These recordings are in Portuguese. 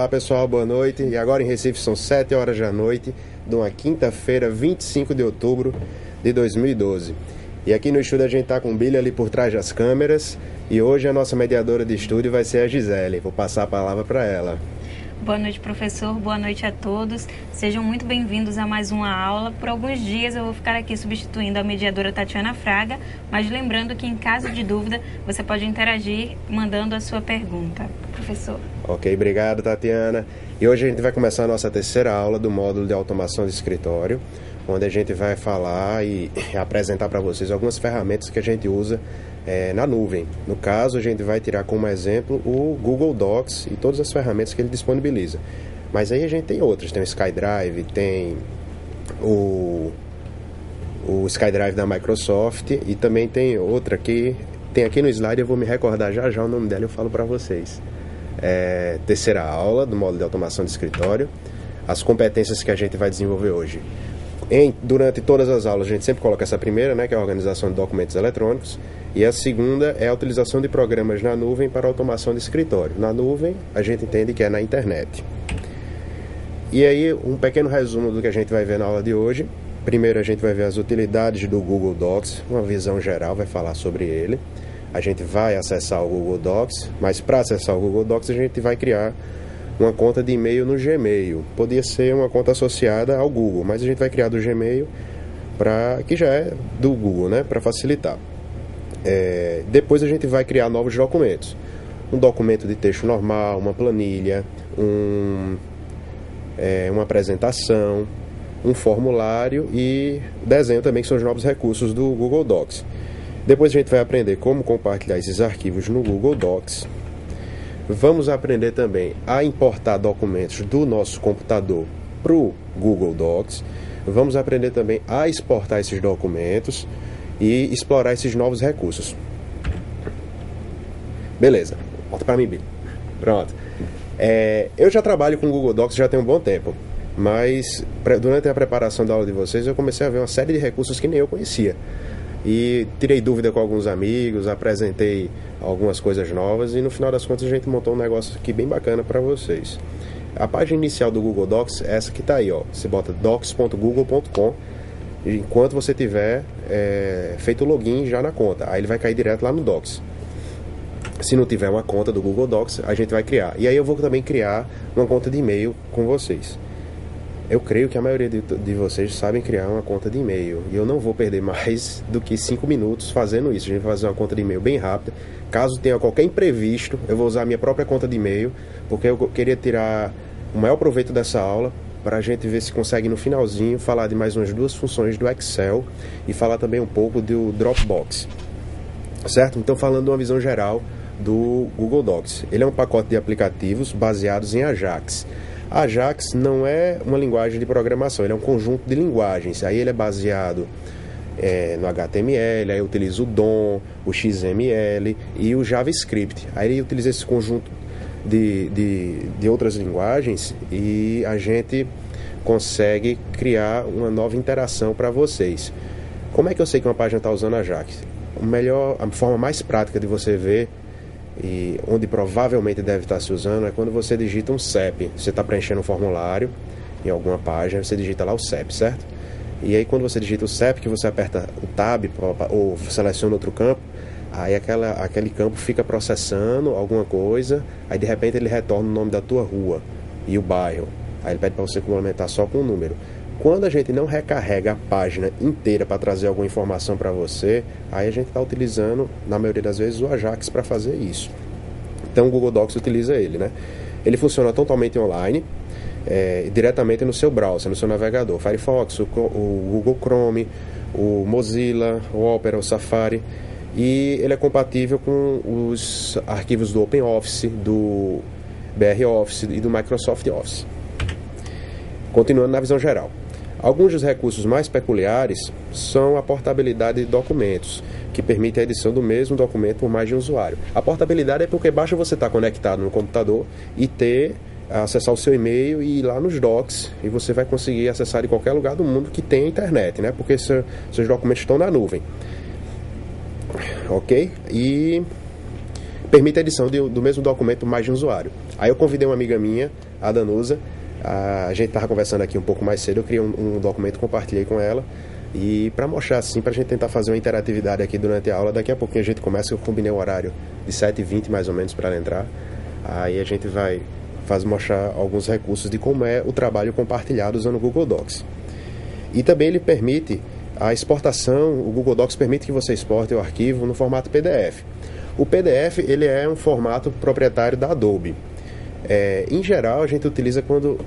Olá pessoal, boa noite. E agora em Recife são 7 horas da noite de uma quinta-feira, 25 de outubro de 2012. E aqui no estúdio a gente tá com o Billy ali por trás das câmeras. E hoje a nossa mediadora de estúdio vai ser a Gisele. Vou passar a palavra para ela. Boa noite, professor. Boa noite a todos. Sejam muito bem-vindos a mais uma aula. Por alguns dias eu vou ficar aqui substituindo a mediadora Tatiana Fraga, mas lembrando que em caso de dúvida você pode interagir mandando a sua pergunta. Professor. Ok, obrigado, Tatiana. E hoje a gente vai começar a nossa terceira aula do módulo de automação de escritório, onde a gente vai falar e apresentar para vocês algumas ferramentas que a gente usa na nuvem. No caso, a gente vai tirar como exemplo o Google Docs e todas as ferramentas que ele disponibiliza. Mas aí a gente tem outras, tem o SkyDrive, tem o SkyDrive da Microsoft e também tem outra que tem aqui no slide, eu vou me recordar já o nome dela e eu falo para vocês. Terceira aula do módulo de automação de escritório, as competências que a gente vai desenvolver hoje. Durante todas as aulas a gente sempre coloca essa primeira, que é a organização de documentos eletrônicos, e a segunda é a utilização de programas na nuvem para automação de escritório. Na nuvem a gente entende que é na internet. E aí um pequeno resumo do que a gente vai ver na aula de hoje. Primeiro a gente vai ver as utilidades do Google Docs, uma visão geral, vai falar sobre ele. A gente vai acessar o Google Docs, mas para acessar o Google Docs a gente vai criar uma conta de e-mail no Gmail. Podia ser uma conta associada ao Google, mas a gente vai criar do Gmail, que já é do Google, para facilitar. Depois a gente vai criar novos documentos. Um documento de texto normal, uma planilha, uma apresentação, um formulário e desenho também, que são os novos recursos do Google Docs. Depois a gente vai aprender como compartilhar esses arquivos no Google Docs. Vamos aprender também a importar documentos do nosso computador para o Google Docs. Vamos aprender também a exportar esses documentos e explorar esses novos recursos. Beleza, volta para mim, Billy. Pronto. Eu já trabalho com o Google Docs já tem um bom tempo, mas durante a preparação da aula de vocês eu comecei a ver uma série de recursos que nem eu conhecia. E tirei dúvida com alguns amigos, apresentei algumas coisas novas e no final das contas a gente montou um negócio aqui bem bacana para vocês. A página inicial do Google Docs é essa que está aí, Você bota docs.google.com enquanto você tiver feito o login já na conta. Aí ele vai cair direto lá no Docs. Se não tiver uma conta do Google Docs, a gente vai criar. E aí eu vou também criar uma conta de e-mail com vocês. Eu creio que a maioria de vocês sabem criar uma conta de e-mail. E eu não vou perder mais do que 5 minutos fazendo isso. A gente vai fazer uma conta de e-mail bem rápida. Caso tenha qualquer imprevisto, eu vou usar a minha própria conta de e-mail, porque eu queria tirar o maior proveito dessa aula para a gente ver se consegue no finalzinho falar de mais umas 2 funções do Excel e falar também um pouco do Dropbox. Certo? Então, falando de uma visão geral do Google Docs. Ele é um pacote de aplicativos baseados em Ajax. Ajax não é uma linguagem de programação, ele é um conjunto de linguagens. Aí ele é baseado no HTML, aí utiliza o DOM, o XML e o JavaScript. Aí ele utiliza esse conjunto de outras linguagens e a gente consegue criar uma nova interação para vocês. Como é que eu sei que uma página está usando Ajax? A forma mais prática de você ver e onde provavelmente deve estar se usando é quando você digita um CEP. Você está preenchendo um formulário em alguma página, você digita lá o CEP, certo? E aí quando você digita o CEP, que você aperta o Tab ou seleciona outro campo, aí aquele campo fica processando alguma coisa, aí de repente ele retorna o nome da tua rua e o bairro. Aí ele pede para você complementar só com o número. Quando a gente não recarrega a página inteira para trazer alguma informação para você, aí a gente está utilizando, na maioria das vezes, o Ajax para fazer isso. Então o Google Docs utiliza ele, Ele funciona totalmente online, diretamente no seu browser, no seu navegador. Firefox, o Google Chrome, o Mozilla, o Opera, o Safari. E ele é compatível com os arquivos do OpenOffice, do BROffice e do Microsoft Office. Continuando na visão geral. Alguns dos recursos mais peculiares são a portabilidade de documentos, que permite a edição do mesmo documento por mais de um usuário. A portabilidade é porque basta você estar conectado no computador e acessar o seu e-mail e ir lá nos docs, e você vai conseguir acessar de qualquer lugar do mundo que tenha internet, porque seus documentos estão na nuvem. Ok? E permite a edição do mesmo documento por mais de um usuário. Aí eu convidei uma amiga minha, a Danusa, a gente estava conversando aqui um pouco mais cedo, eu criei um documento, compartilhei com ela, e para mostrar assim, para a gente tentar fazer uma interatividade aqui durante a aula. Daqui a pouquinho a gente começa, eu combinei o horário de 7h20 mais ou menos para ela entrar. Aí a gente vai mostrar alguns recursos de como é o trabalho compartilhado usando o Google Docs. E também ele permite a exportação, o Google Docs permite que você exporte o arquivo no formato PDF. O PDF ele é um formato proprietário da Adobe. Em geral a gente utiliza quando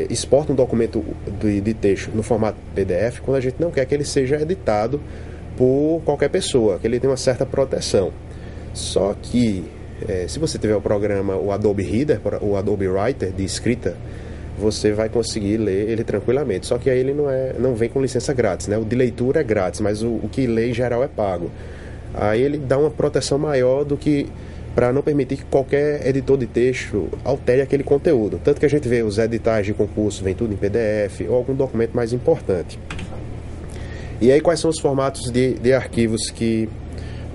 exporta um documento de texto no formato PDF, quando a gente não quer que ele seja editado por qualquer pessoa, que ele tenha uma certa proteção. Só que se você tiver o programa, o Adobe Reader, o Adobe Writer de escrita, você vai conseguir ler ele tranquilamente. Só que aí ele não vem com licença grátis, né? O de leitura é grátis, mas o que lê em geral é pago. Aí ele dá uma proteção maior do que para não permitir que qualquer editor de texto altere aquele conteúdo. Tanto que a gente vê os editais de concurso, vem tudo em PDF ou algum documento mais importante. E aí quais são os formatos de arquivos que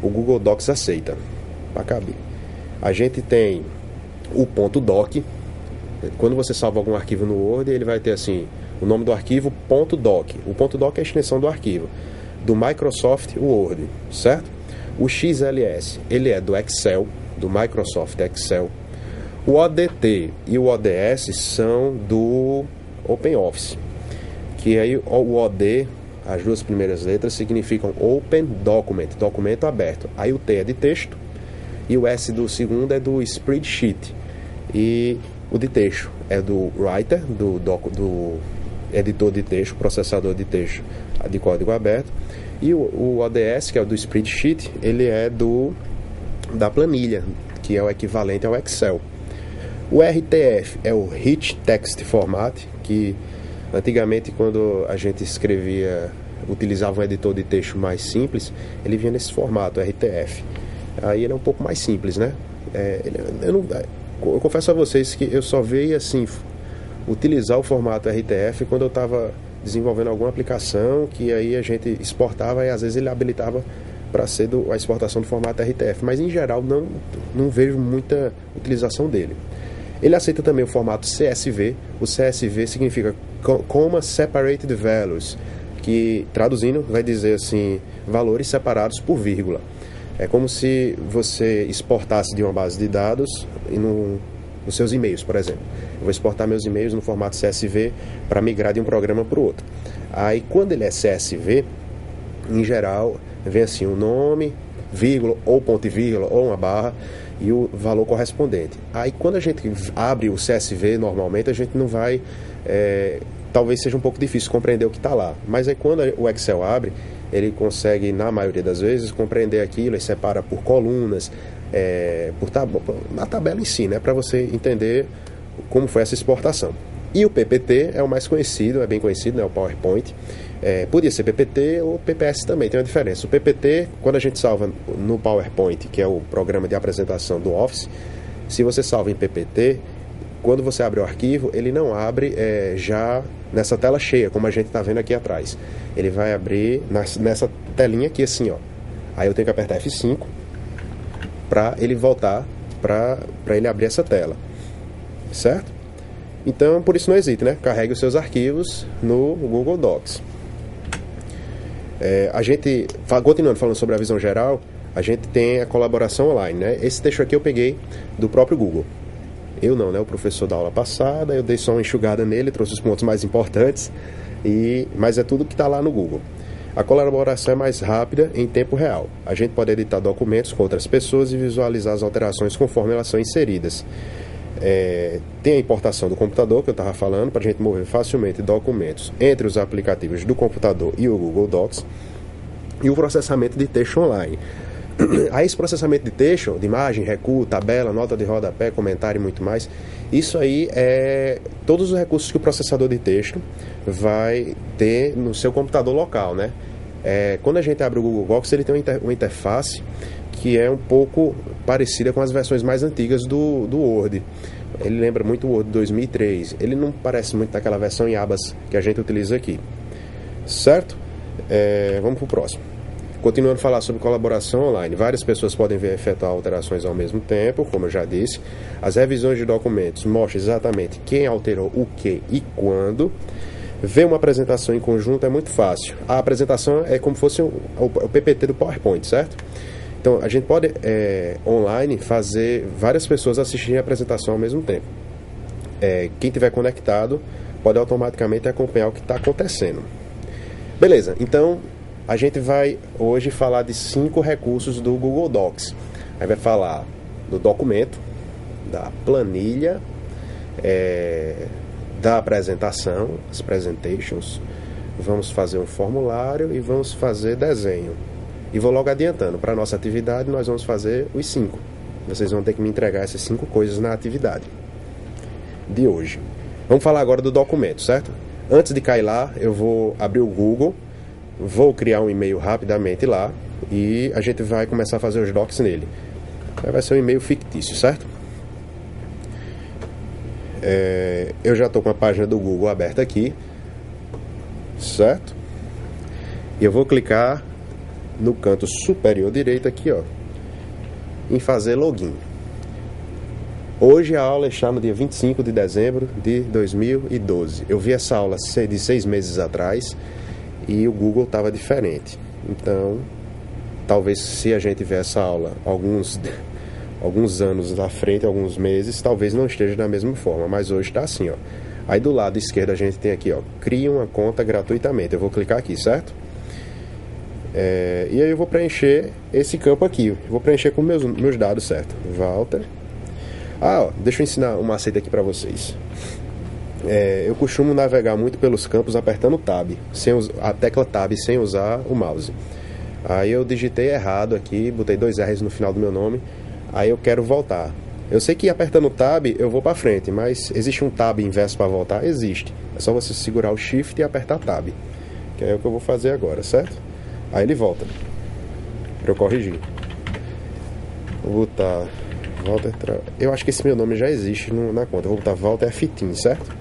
o Google Docs aceita? Para caber. A gente tem o .doc. Quando você salva algum arquivo no Word, ele vai ter assim, o nome do arquivo .doc. O .doc é a extensão do arquivo, do Microsoft Word, certo? O XLS, ele é do Excel, do Microsoft Excel. O ODT e o ODS são do OpenOffice, que aí o OD, as duas primeiras letras, significam Open Document, documento aberto. Aí o T é de texto e o S do segundo é do Spreadsheet. E o de texto é do Writer, do editor de texto, processador de texto de código aberto. E o ODS, que é o do Spreadsheet, ele é da planilha, que é o equivalente ao Excel. O RTF é o Rich Text Format, que antigamente quando a gente utilizava um editor de texto mais simples, ele vinha nesse formato, RTF. Aí ele é um pouco mais simples, né? Eu confesso a vocês que eu só veio assim utilizar o formato RTF quando eu estava desenvolvendo alguma aplicação que aí a gente exportava e às vezes ele habilitava para ser a exportação do formato RTF, mas em geral não vejo muita utilização dele. Ele aceita também o formato CSV. O CSV significa Comma Separated Values, que traduzindo vai dizer assim, valores separados por vírgula. É como se você exportasse de uma base de dados nos seus e-mails, por exemplo. Eu vou exportar meus e-mails no formato CSV para migrar de um programa para o outro. Aí, quando ele é CSV, em geral, vem assim o nome, vírgula, ou ponto e vírgula, ou uma barra, e o valor correspondente. Aí, quando a gente abre o CSV, normalmente, a gente não vai... talvez seja um pouco difícil compreender o que está lá. Mas aí, quando o Excel abre, ele consegue, na maioria das vezes, compreender aquilo e separa por colunas, na tabela em si, né, para você entender como foi essa exportação. E o PPT é o mais conhecido, é bem conhecido, né, o PowerPoint. Podia ser PPT ou PPS também, tem uma diferença. O PPT, quando a gente salva no PowerPoint, que é o programa de apresentação do Office, se você salva em PPT, quando você abre o arquivo, ele não abre já nessa tela cheia, como a gente está vendo aqui atrás. Ele vai abrir nessa telinha aqui assim, ó. Aí eu tenho que apertar F5 para ele voltar, para ele abrir essa tela, certo? Então, por isso não hesite, né? Carregue os seus arquivos no Google Docs. Continuando falando sobre a visão geral, a gente tem a colaboração online, né? Esse texto aqui eu peguei do próprio Google. Eu não, né? O professor da aula passada, eu dei só uma enxugada nele, trouxe os pontos mais importantes, mas é tudo que está lá no Google. A colaboração é mais rápida em tempo real. A gente pode editar documentos com outras pessoas e visualizar as alterações conforme elas são inseridas. Tem a importação do computador, que eu estava falando, para a gente mover facilmente documentos entre os aplicativos do computador e o Google Docs. E o processamento de texto online. Aí esse processamento de texto, de imagem, recuo, tabela, nota de rodapé, comentário e muito mais, isso aí é todos os recursos que o processador de texto vai ter no seu computador local, né? Quando a gente abre o Google Docs, ele tem uma interface que é um pouco parecida com as versões mais antigas do Word. Ele lembra muito o Word 2003. Ele não parece muito daquela versão em abas que a gente utiliza aqui. Certo? Vamos para o próximo. Continuando a falar sobre colaboração online, várias pessoas podem efetuar alterações ao mesmo tempo, como eu já disse. As revisões de documentos mostram exatamente quem alterou o que e quando. Ver uma apresentação em conjunto é muito fácil. A apresentação é como se fosse o PPT do PowerPoint, certo? Então, a gente pode, online, fazer várias pessoas assistirem a apresentação ao mesmo tempo. Quem estiver conectado pode automaticamente acompanhar o que está acontecendo. Beleza, então a gente vai hoje falar de 5 recursos do Google Docs. Aí vai falar do documento, da planilha, da apresentação, as presentations, vamos fazer um formulário e vamos fazer desenho. E vou logo adiantando, para a nossa atividade nós vamos fazer os 5. Vocês vão ter que me entregar essas 5 coisas na atividade de hoje. Vamos falar agora do documento, certo? Antes de cair lá, eu vou abrir o Google, vou criar um e-mail rapidamente lá e a gente vai começar a fazer os docs nele. Aí vai ser um e-mail fictício, certo? Eu já estou com a página do Google aberta aqui, certo? E eu vou clicar no canto superior direito aqui, ó, em fazer login. Hoje a aula está no dia 25 de dezembro de 2012. Eu vi essa aula de 6 meses atrás e o Google estava diferente. Então, talvez se a gente ver essa aula alguns anos à frente, alguns meses, talvez não esteja da mesma forma, mas hoje está assim, ó. Aí do lado esquerdo a gente tem aqui, ó, cria uma conta gratuitamente. Eu vou clicar aqui, certo? E aí eu vou preencher esse campo aqui. Eu vou preencher com meus dados, certo? Walter. Deixa eu ensinar um macete aqui para vocês. Eu costumo navegar muito pelos campos apertando Tab, a tecla Tab sem usar o mouse. Aí eu digitei errado aqui, botei 2 R's no final do meu nome. Aí eu quero voltar. Eu sei que apertando Tab eu vou para frente, mas existe um Tab inverso para voltar? Existe. É só você segurar o Shift e apertar Tab, que é o que eu vou fazer agora, certo? Aí ele volta para eu corrigir. Vou botar Walter. Eu acho que esse meu nome já existe na conta. Vou botar Walter Fitin, certo?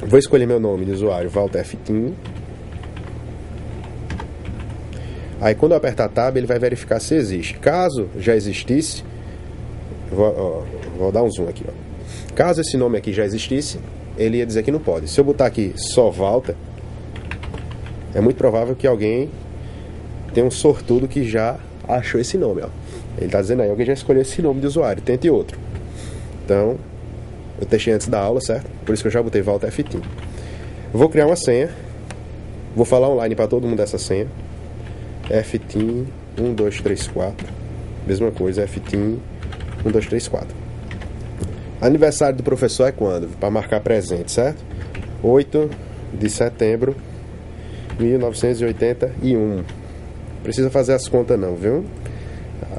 Vou escolher meu nome de usuário, Walter Fitin. Aí quando eu apertar Tab, ele vai verificar se existe. Caso já existisse, vou dar um zoom aqui, ó. Caso esse nome aqui já existisse, ele ia dizer que não pode. Se eu botar aqui só Walter, é muito provável que alguém tenha um sortudo que já achou esse nome, ó. Ele está dizendo aí, alguém já escolheu esse nome de usuário, tente outro. Então, eu testei antes da aula, certo? Por isso que eu já botei Walter Fitin. Vou criar uma senha. Vou falar online para todo mundo essa senha. Fitin 1234. Mesma coisa, Fitin 1234. Aniversário do professor é quando? Para marcar presente, certo? 8 de setembro de 1981. Precisa fazer as contas não, viu?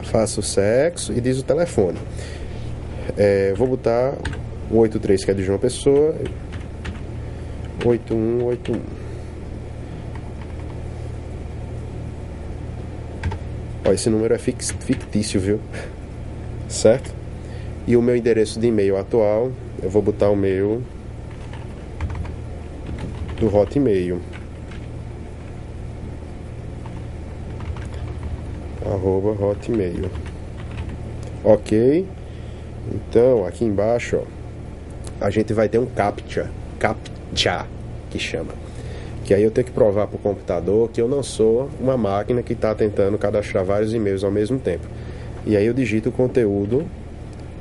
Faça o sexo e diz o telefone. Vou botar o 83, que é de João Pessoa. 8181. Ó, esse número é fictício, viu? Certo? E o meu endereço de e-mail atual, eu vou botar o meu do Hotmail. @hotmail. Ok. Então aqui embaixo, ó, a gente vai ter um CAPTCHA que chama, que aí eu tenho que provar para o computador que eu não sou uma máquina que está tentando cadastrar vários e-mails ao mesmo tempo. E aí eu digito o conteúdo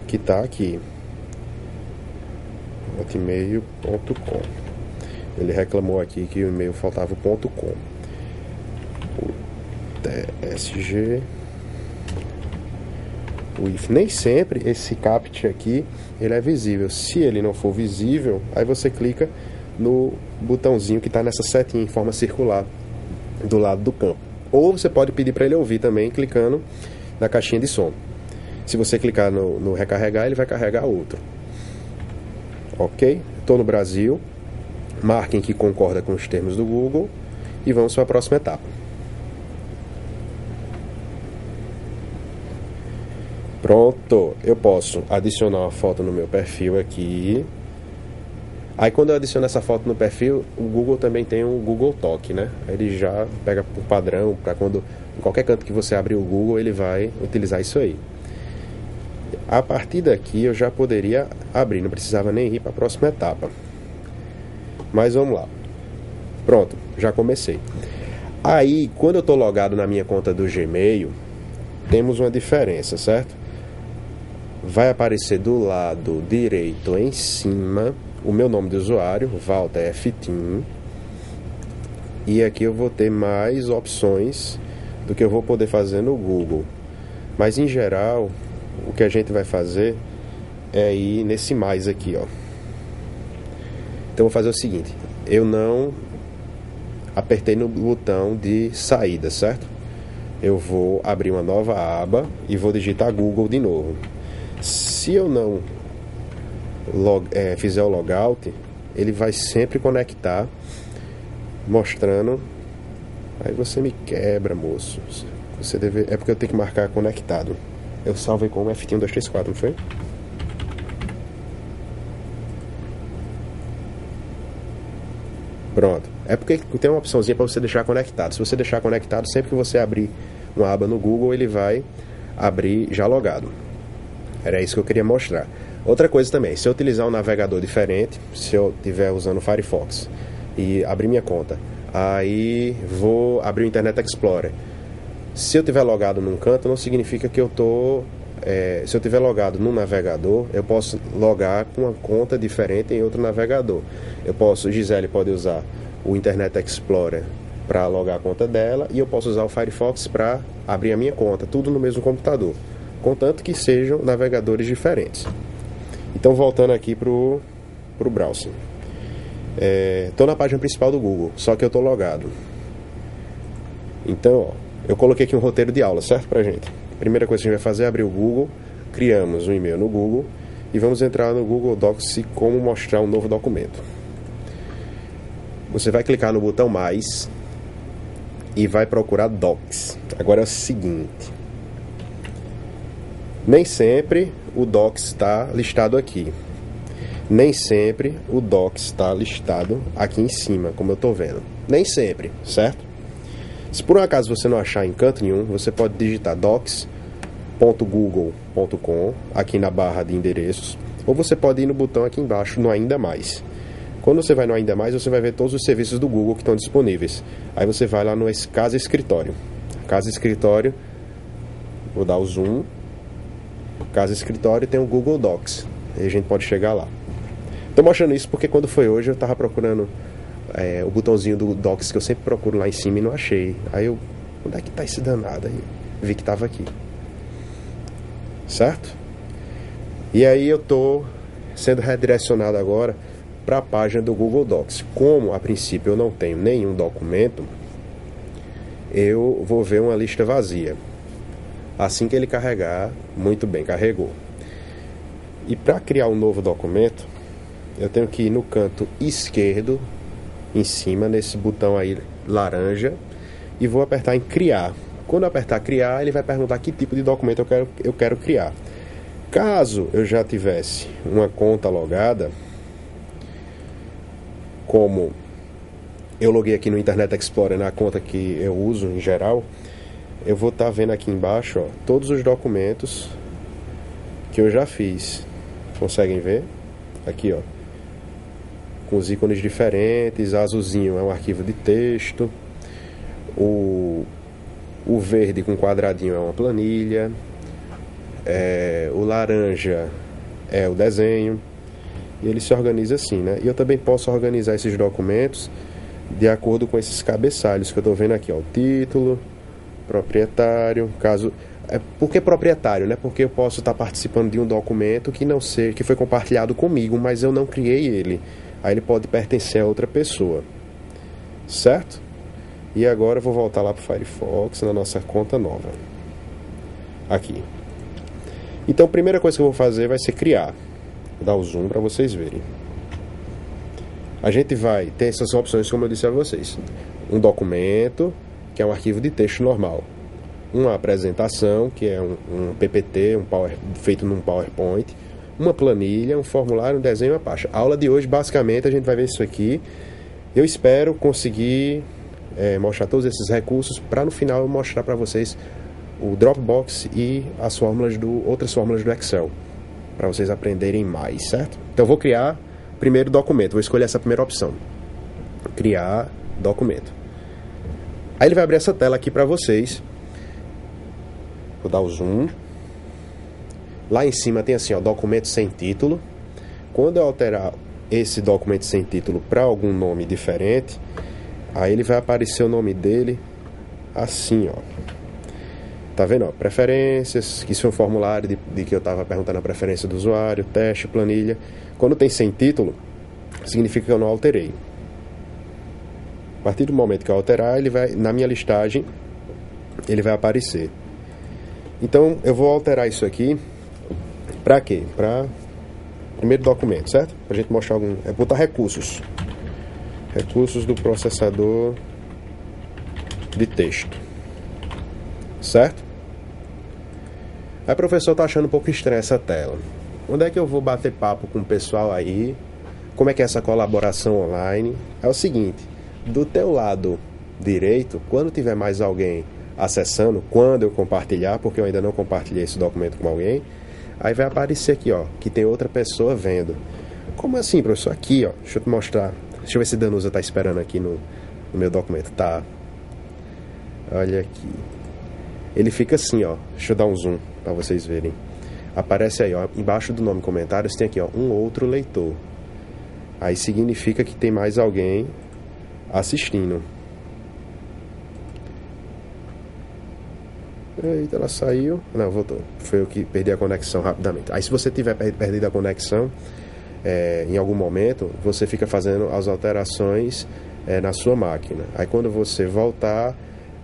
que está aqui, hotmail.com. Ele reclamou aqui que o e-mail faltava o .com. TSG with. Nem sempre esse CAPTCHA aqui ele é visível. Se ele não for visível, aí você clica no botãozinho que está nessa setinha em forma circular do lado do campo. Ou você pode pedir para ele ouvir também, clicando na caixinha de som. Se você clicar no recarregar, ele vai carregar outro. Ok? Estou no Brasil. Marquem que concorda com os termos do Google e vamos para a próxima etapa. Pronto, eu posso adicionar uma foto no meu perfil aqui. Aí quando eu adiciono essa foto no perfil, o Google também tem um Google Talk, né? Ele já pega por padrão para quando Em qualquer canto que você abrir o Google, ele vai utilizar isso aí. A partir daqui eu já poderia abrir, não precisava nem ir para a próxima etapa. Mas vamos lá. Pronto, já comecei. Aí, quando eu estou logado na minha conta do Gmail, temos uma diferença, certo? Vai aparecer do lado direito em cima o meu nome de usuário, Walter F. Tim. E aqui eu vou ter mais opções do que eu vou poder fazer no Google. Mas em geral, o que a gente vai fazer é ir nesse mais aqui, ó. Então eu vou fazer o seguinte, eu não apertei no botão de saída, certo? Eu vou abrir uma nova aba e vou digitar Google de novo. Se eu não fizer o logout, ele vai sempre conectar, mostrando. Aí você me quebra, moço. É porque eu tenho que marcar conectado. Eu salvei com um F1 2 3 4, não foi? Pronto. É porque tem uma opçãozinha para você deixar conectado. Se você deixar conectado, sempre que você abrir uma aba no Google, ele vai abrir já logado. Era isso que eu queria mostrar. Outra coisa também, se eu utilizar um navegador diferente, se eu estiver usando o Firefox e abrir minha conta, aí vou abrir o Internet Explorer. Se eu estiver logado num canto, não significa que eu estou... se eu estiver logado num navegador, eu posso logar com uma conta diferente em outro navegador. Gisele pode usar o Internet Explorer para logar a conta dela e eu posso usar o Firefox para abrir a minha conta, tudo no mesmo computador, contanto que sejam navegadores diferentes. Então, voltando aqui para o browser. Estou na página principal do Google, só que eu estou logado. Então, ó, eu coloquei aqui um roteiro de aula, certo, pra gente? Primeira coisa que a gente vai fazer é abrir o Google, criamos um e-mail no Google e vamos entrar no Google Docs e como mostrar um novo documento. Você vai clicar no botão mais e vai procurar Docs. Agora é o seguinte, nem sempre o Docs está listado aqui. Nem sempre o Docs está listado aqui em cima, como eu estou vendo. Nem sempre, certo? Se por um acaso você não achar em canto nenhum, você pode digitar docs.google.com aqui na barra de endereços, ou você pode ir no botão aqui embaixo, no Ainda Mais. Quando você vai no Ainda Mais, você vai ver todos os serviços do Google que estão disponíveis. Aí você vai lá no Casa Escritório. Casa Escritório, vou dar o zoom. Casa Escritório tem o Google Docs. Aí a gente pode chegar lá. Estou mostrando isso porque quando foi hoje eu estava procurando o botãozinho do Docs que eu sempre procuro lá em cima e não achei. Aí eu, onde é que está esse danado? Aí vi que estava aqui. Certo? E aí eu estou sendo redirecionado agora para a página do Google Docs. Como a princípio eu não tenho nenhum documento, eu vou ver uma lista vazia. Assim que ele carregar, muito bem, carregou. E para criar um novo documento, eu tenho que ir no canto esquerdo, em cima, nesse botão aí laranja, e vou apertar em criar. Quando eu apertar criar, ele vai perguntar que tipo de documento eu quero criar. Caso eu já tivesse uma conta logada, como eu loguei aqui no Internet Explorer na conta que eu uso em geral, eu vou estar vendo aqui embaixo, ó, todos os documentos que eu já fiz. Conseguem ver? Aqui, ó, com os ícones diferentes. Azulzinho é um arquivo de texto, o verde com quadradinho é uma planilha, o laranja é o desenho, e ele se organiza assim, né? E eu também posso organizar esses documentos de acordo com esses cabeçalhos que eu estou vendo aqui, ó, o título, proprietário, caso... Por que proprietário, né? Porque eu posso estar participando de um documento que foi compartilhado comigo, mas eu não criei ele. Aí ele pode pertencer a outra pessoa. Certo? E agora eu vou voltar lá para o Firefox, na nossa conta nova. Aqui. Então a primeira coisa que eu vou fazer vai ser criar. Vou dar o zoom para vocês verem. A gente vai ter essas opções, como eu disse a vocês. Um documento, que é um arquivo de texto normal. Uma apresentação, que é um PPT, feito num PowerPoint. Uma planilha, um formulário, um desenho, uma pasta. A aula de hoje, basicamente, a gente vai ver isso aqui. Eu espero conseguir mostrar todos esses recursos para no final eu mostrar para vocês o Dropbox e as outras fórmulas do Excel, para vocês aprenderem mais, certo? Então eu vou criar primeiro documento, vou escolher essa primeira opção, criar documento. Aí ele vai abrir essa tela aqui para vocês. Vou dar o zoom. Lá em cima tem assim, ó, documento sem título. Quando eu alterar esse documento sem título para algum nome diferente, aí ele vai aparecer o nome dele assim, ó. Tá vendo, ó? Preferências, que isso é um formulário de que eu estava perguntando a preferência do usuário, teste, planilha. Quando tem sem título, significa que eu não alterei. A partir do momento que eu alterar, ele vai, na minha listagem, ele vai aparecer. Então, eu vou alterar isso aqui. Para quê? Para primeiro documento, certo? Para a gente mostrar algum... botar recursos. Recursos do processador de texto. Certo? Aí o professor tá achando um pouco estranha essa tela. Onde é que eu vou bater papo com o pessoal aí? Como é que é essa colaboração online? É o seguinte, do teu lado direito, quando tiver mais alguém acessando, quando eu compartilhar, porque eu ainda não compartilhei esse documento com alguém, aí vai aparecer aqui, ó, que tem outra pessoa vendo. Como assim, professor? Aqui, ó, deixa eu te mostrar. Deixa eu ver se Danusa tá esperando aqui no meu documento. Tá. Olha aqui. Ele fica assim, ó. Deixa eu dar um zoom para vocês verem. Aparece aí, ó, embaixo do nome comentários tem aqui, ó, um outro leitor. Aí significa que tem mais alguém assistindo. Eita, ela saiu. Não, voltou. Foi eu que perdi a conexão rapidamente. Aí se você tiver perdido a conexão em algum momento, você fica fazendo as alterações na sua máquina. Aí quando você voltar,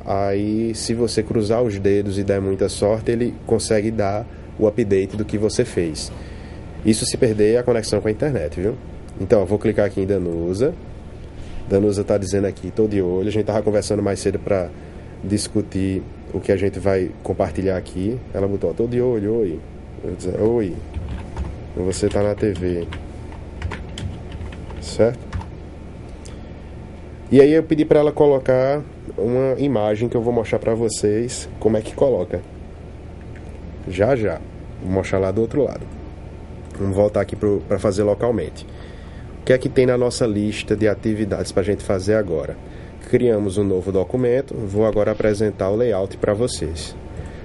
aí se você cruzar os dedos e der muita sorte, ele consegue dar o update do que você fez. Isso se perder a conexão com a internet, viu? Então, eu vou clicar aqui em Danusa. Danusa está dizendo aqui, tô de olho. A gente estava conversando mais cedo para discutir o que a gente vai compartilhar aqui. Ela botou, tô de olho, oi. Eu vou dizer, oi. Você está na TV. Certo? E aí eu pedi para ela colocar uma imagem que eu vou mostrar para vocês como é que coloca. Já. Vou mostrar lá do outro lado. Vamos voltar aqui para fazer localmente. O que é que tem na nossa lista de atividades para a gente fazer agora? Criamos um novo documento. Vou agora apresentar o layout para vocês.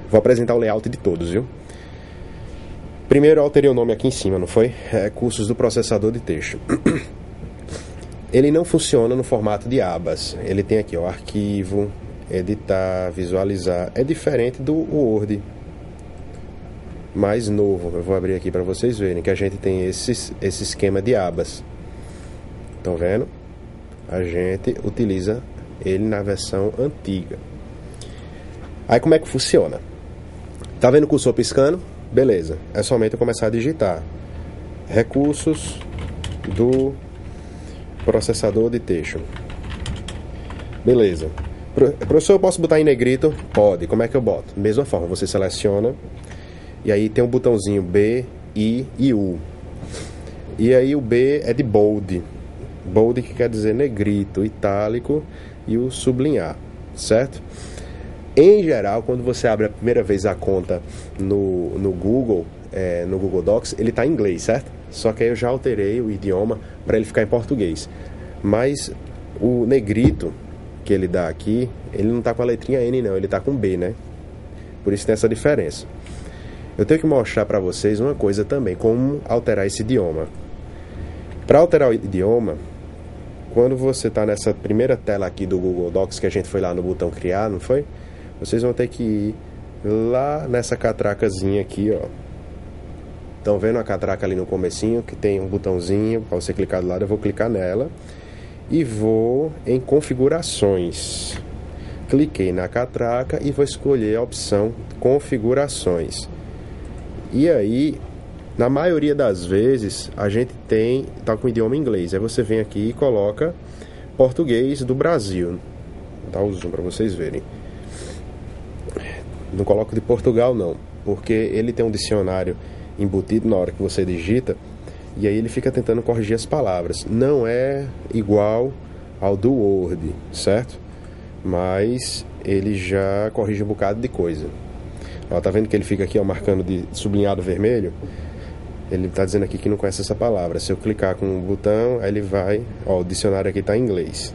Vou apresentar o layout de todos, viu? Primeiro eu alterei o nome aqui em cima, não foi? Recursos do processador de texto. Ele não funciona no formato de abas. Ele tem aqui, ó, arquivo, editar, visualizar. É diferente do Word mais novo. Eu vou abrir aqui para vocês verem que a gente tem esse esquema de abas. Estão vendo? A gente utiliza ele na versão antiga. Aí como é que funciona? Tá vendo o cursor piscando? Beleza. É somente eu começar a digitar. Recursos do processador de texto. Beleza. Professor, eu posso botar em negrito? Pode. Como é que eu boto? Mesma forma, você seleciona e aí tem um botãozinho B, I e U. E aí o B é de bold. Bold que quer dizer negrito, itálico e o sublinhar, certo? Em geral, quando você abre a primeira vez a conta no Google, no Google Docs, ele está em inglês, certo? Só que aí eu já alterei o idioma para ele ficar em português. Mas o negrito que ele dá aqui, ele não está com a letrinha N não, ele está com B, né? Por isso tem essa diferença. Eu tenho que mostrar para vocês uma coisa também, como alterar esse idioma. Para alterar o idioma, quando você está nessa primeira tela aqui do Google Docs, que a gente foi lá no botão criar, não foi? Vocês vão ter que ir lá nessa catracazinha aqui, ó. Estão vendo a catraca ali no comecinho, que tem um botãozinho para você clicar do lado? Eu vou clicar nela e vou em configurações. Cliquei na catraca e vou escolher a opção configurações. E aí, na maioria das vezes, a gente tá com o idioma inglês. Aí você vem aqui e coloca português do Brasil. Vou dar o zoom para vocês verem. Não coloco de Portugal não, porque ele tem um dicionário embutido na hora que você digita, e aí ele fica tentando corrigir as palavras. Não é igual ao do Word, certo? mas ele já corrige um bocado de coisa. Ó, tá vendo que ele fica aqui, ó, marcando de sublinhado vermelho? Ele tá dizendo aqui que não conhece essa palavra. Se eu clicar com o botão, aí ele vai... Ó, o dicionário aqui tá em inglês.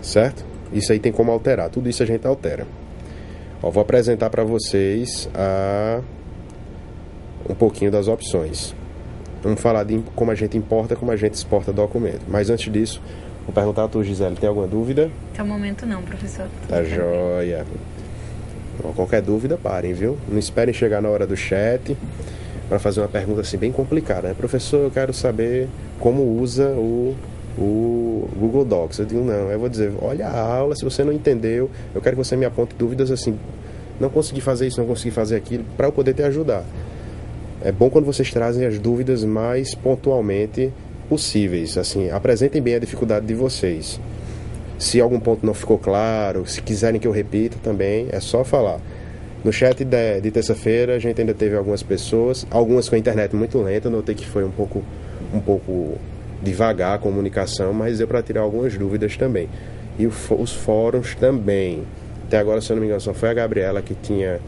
Certo? Isso aí tem como alterar. Tudo isso a gente altera. Ó, vou apresentar para vocês um pouquinho das opções. Vamos falar de como a gente importa, como a gente exporta documento. Mas antes disso, vou perguntar a tu, Gisele, tem alguma dúvida? Até o momento não, professor. Tá joia. Ó, qualquer dúvida, parem, viu? Não esperem chegar na hora do chat para fazer uma pergunta assim bem complicada, né? Professor, eu quero saber como usa o Google Docs. Eu digo, não, eu vou dizer, olha a aula, se você não entendeu, eu quero que você me aponte dúvidas assim, não consegui fazer isso, não consegui fazer aquilo, para eu poder te ajudar. É bom quando vocês trazem as dúvidas mais pontualmente possíveis, assim, apresentem bem a dificuldade de vocês. Se algum ponto não ficou claro, se quiserem que eu repita também, é só falar. No chat de terça-feira a gente ainda teve algumas pessoas, algumas com a internet muito lenta, notei que foi um pouco devagar a comunicação, mas deu para tirar algumas dúvidas também. E os fóruns também. Até agora, se eu não me engano, só foi a Gabriela que tinha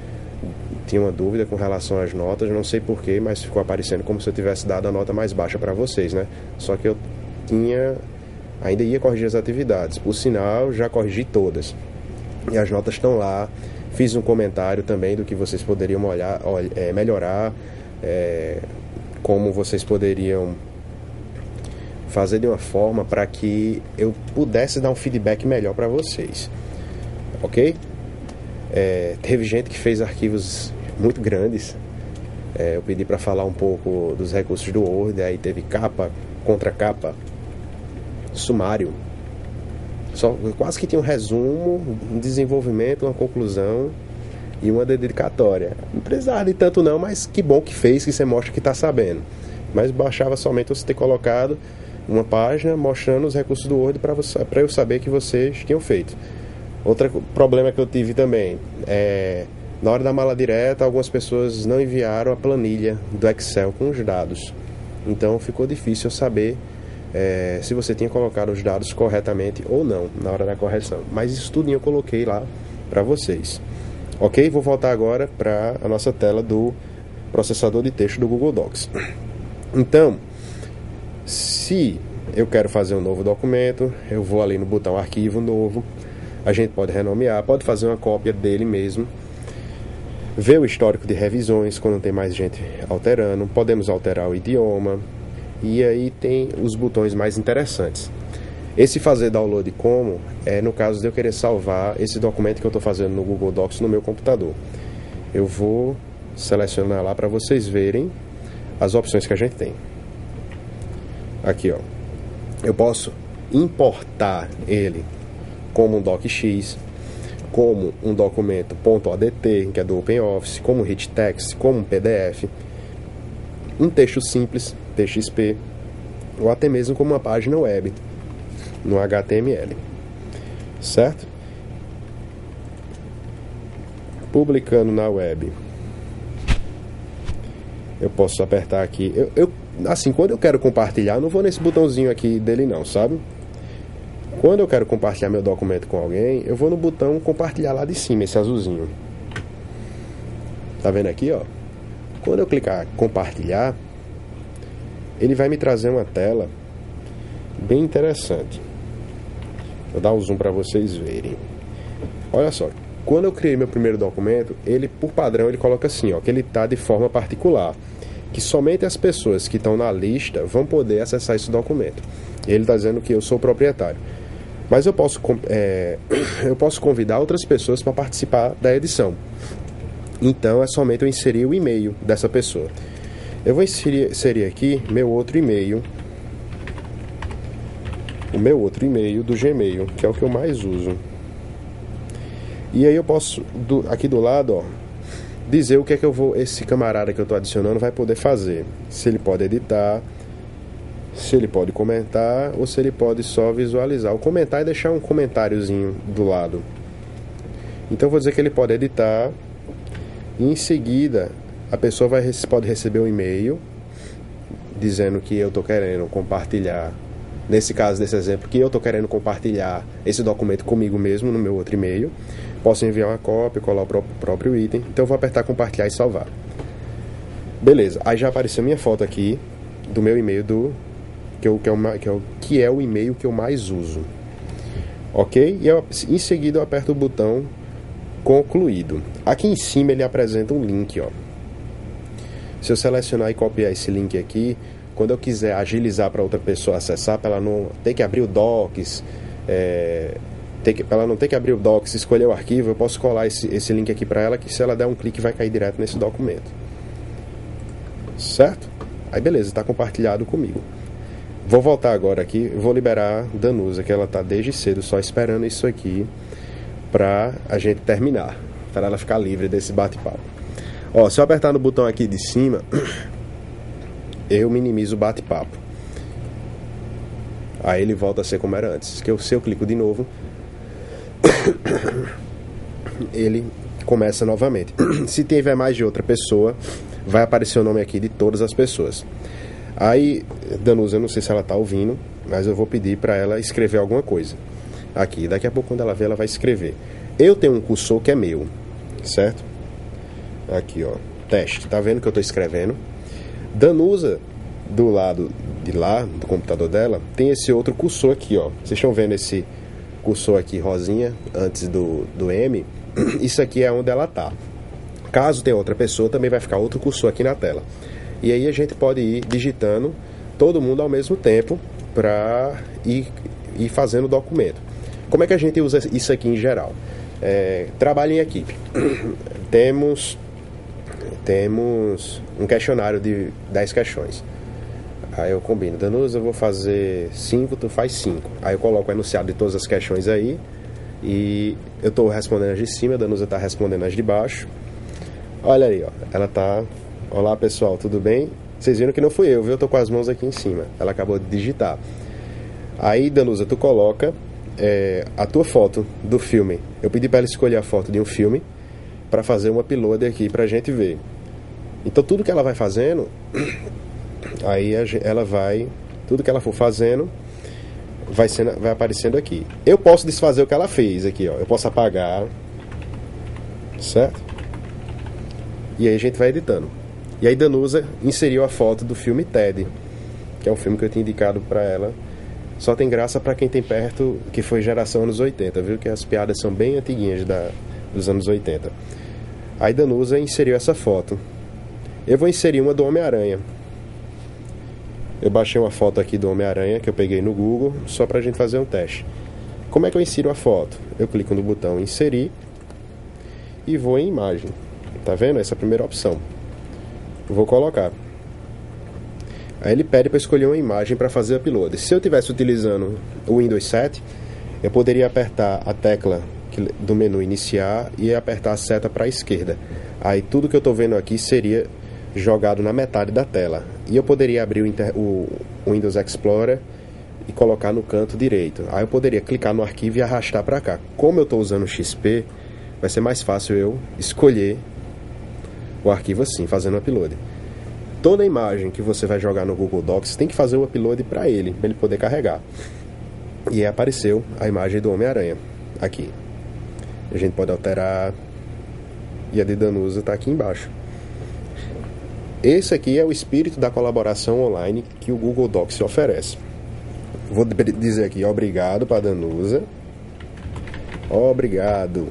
uma dúvida com relação às notas, não sei porquê, mas ficou aparecendo como se eu tivesse dado a nota mais baixa para vocês, né? Só que eu ainda ia corrigir as atividades. Por sinal, já corrigi todas. E as notas estão lá. Fiz um comentário também do que vocês poderiam melhorar, como vocês poderiam fazer de uma forma para que eu pudesse dar um feedback melhor para vocês. Ok? Teve gente que fez arquivos muito grandes. Eu pedi para falar um pouco dos recursos do Word, aí teve capa, contra capa, sumário. Quase que tinha um resumo, um desenvolvimento, uma conclusão e uma dedicatória. Não precisava de tanto não, mas que bom que fez, que você mostra que está sabendo. Mas baixava somente você ter colocado uma página mostrando os recursos do Word para eu saber que vocês tinham feito. Outro problema que eu tive também na hora da mala direta, algumas pessoas não enviaram a planilha do Excel com os dados. Então ficou difícil eu saber se você tinha colocado os dados corretamente ou não na hora da correção. Mas isso tudo eu coloquei lá para vocês. Ok? Vou voltar agora para a nossa tela do processador de texto do Google Docs. Então, se eu quero fazer um novo documento, eu vou ali no botão arquivo novo. A gente pode renomear, pode fazer uma cópia dele mesmo, ver o histórico de revisões quando tem mais gente alterando, podemos alterar o idioma, e aí tem os botões mais interessantes. Esse fazer download como é no caso de eu querer salvar esse documento que eu estou fazendo no Google Docs no meu computador. Eu vou selecionar lá para vocês verem as opções que a gente tem. Aqui, ó, eu posso importar ele como um docx, como um documento .odt, que é do OpenOffice, como um hit text, como um PDF, um texto simples, TXP, ou até mesmo como uma página web, no HTML, certo? Publicando na web, eu posso apertar aqui, assim, quando eu quero compartilhar, eu não vou nesse botãozinho aqui dele não, sabe? Quando eu quero compartilhar meu documento com alguém, eu vou no botão compartilhar lá de cima, esse azulzinho. Tá vendo aqui, ó? Quando eu clicar compartilhar, ele vai me trazer uma tela bem interessante. Vou dar um zoom para vocês verem. Olha só, quando eu criei meu primeiro documento, ele, por padrão, ele coloca assim, ó, que ele tá de forma particular, que somente as pessoas que estão na lista vão poder acessar esse documento. Ele está dizendo que eu sou o proprietário. Mas eu posso convidar outras pessoas para participar da edição. Então é somente eu inserir o e-mail dessa pessoa. Eu vou inserir aqui meu outro e-mail. O meu outro e-mail do Gmail, que é o que eu mais uso. E aí eu posso, aqui do lado, ó, dizer o que é que esse camarada que eu estou adicionando vai poder fazer. Se ele pode editar, se ele pode comentar, ou se ele pode só visualizar. O comentar é deixar um comentáriozinho do lado. Então eu vou dizer que ele pode editar, e em seguida a pessoa pode receber um e-mail dizendo que eu estou querendo compartilhar nesse caso, nesse exemplo, que eu estou querendo compartilhar esse documento comigo mesmo no meu outro e-mail, posso enviar uma cópia, colar o próprio item. Então eu vou apertar compartilhar e salvar. Beleza, aí já apareceu minha foto aqui do meu e-mail que é o e-mail que eu mais uso. Ok? E em seguida eu aperto o botão concluído. Aqui em cima ele apresenta um link, ó. Se eu selecionar e copiar esse link aqui, quando eu quiser agilizar para outra pessoa acessar, para ela não ter que abrir o Docs, para ela não ter que abrir o Docs, escolher o arquivo, eu posso colar esse link aqui para ela, que se ela der um clique vai cair direto nesse documento. Certo? Aí beleza, está compartilhado comigo. Vou voltar agora aqui, vou liberar Danusa, que ela está desde cedo só esperando isso aqui para a gente terminar, para ela ficar livre desse bate-papo. Ó, se eu apertar no botão aqui de cima, eu minimizo o bate-papo. Aí ele volta a ser como era antes. Se eu clico de novo, ele começa novamente. Se tiver mais de outra pessoa, vai aparecer o nome aqui de todas as pessoas. Aí, Danusa, eu não sei se ela está ouvindo, mas eu vou pedir para ela escrever alguma coisa. Aqui, daqui a pouco quando ela ver, ela vai escrever. Eu tenho um cursor que é meu, certo? Aqui, ó, teste. Tá vendo que eu estou escrevendo? Danusa, do lado de lá, do computador dela, tem esse outro cursor aqui, ó. Vocês estão vendo esse cursor aqui rosinha, antes do M? Isso aqui é onde ela tá. Caso tenha outra pessoa, também vai ficar outro cursor aqui na tela. E aí a gente pode ir digitando todo mundo ao mesmo tempo para ir fazendo o documento. Como é que a gente usa isso aqui em geral? Trabalho em equipe. Temos um questionário de 10 questões. Aí eu combino, Danusa, eu vou fazer 5, tu faz 5. Aí eu coloco o enunciado de todas as questões aí. E eu estou respondendo as de cima, a Danusa está respondendo as de baixo. Olha aí, ó, ela tá... Olá pessoal, tudo bem? Vocês viram que não fui eu, viu? Eu tô com as mãos aqui em cima. Ela acabou de digitar. Aí, Danusa, tu coloca a tua foto do filme. Eu pedi para ela escolher a foto de um filme para fazer um upload aqui pra gente ver. Então tudo que ela vai fazendo, aí ela vai... Tudo que ela for fazendo vai aparecendo aqui. Eu posso desfazer o que ela fez aqui, ó. Eu posso apagar, certo? E aí a gente vai editando. E aí Danusa inseriu a foto do filme Ted, que é um filme que eu tinha indicado para ela. Só tem graça para quem tem perto, que foi geração anos 80, viu? Que as piadas são bem antiguinhas dos anos 80. Aí Danusa inseriu essa foto. Eu vou inserir uma do Homem-Aranha. Eu baixei uma foto aqui do Homem-Aranha que eu peguei no Google, só pra gente fazer um teste. Como é que eu insiro a foto? Eu clico no botão inserir e vou em imagem. Tá vendo? Essa é a primeira opção. Vou colocar. Aí ele pede para escolher uma imagem para fazer upload. Se eu estivesse utilizando o Windows 7, eu poderia apertar a tecla do menu iniciar e apertar a seta para a esquerda. Aí tudo que eu estou vendo aqui seria jogado na metade da tela. E eu poderia abrir o Windows Explorer e colocar no canto direito. Aí eu poderia clicar no arquivo e arrastar para cá. Como eu estou usando o XP, vai ser mais fácil eu escolher o arquivo assim, fazendo o upload. Toda imagem que você vai jogar no Google Docs tem que fazer o upload para ele poder carregar. E aí apareceu a imagem do Homem-Aranha aqui. A gente pode alterar e a de Danusa está aqui embaixo. Esse aqui é o espírito da colaboração online que o Google Docs oferece. Vou dizer aqui obrigado para a Danusa. Obrigado.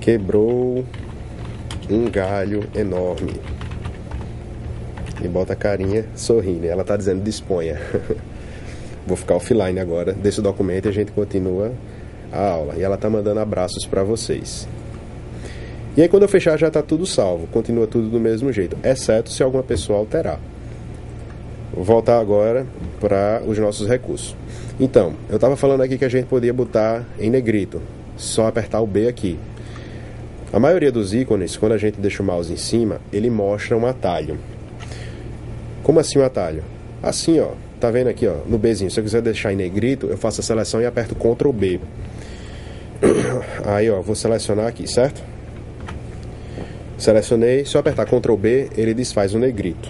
Quebrou um galho enorme. E bota a carinha sorrindo. Ela está dizendo disponha. Vou ficar offline agora desse documento e a gente continua a aula. E ela está mandando abraços para vocês. E aí quando eu fechar já está tudo salvo. Continua tudo do mesmo jeito, exceto se alguma pessoa alterar. Vou voltar agora para os nossos recursos. Então, eu estava falando aqui que a gente podia botar em negrito. Só apertar o B aqui. A maioria dos ícones, quando a gente deixa o mouse em cima, ele mostra um atalho. Como assim um atalho? Assim, ó. Tá vendo aqui, ó, no Bzinho. Se eu quiser deixar em negrito, eu faço a seleção e aperto Ctrl B. Aí, ó, vou selecionar aqui, certo? Selecionei. Se eu apertar Ctrl B, ele desfaz o negrito.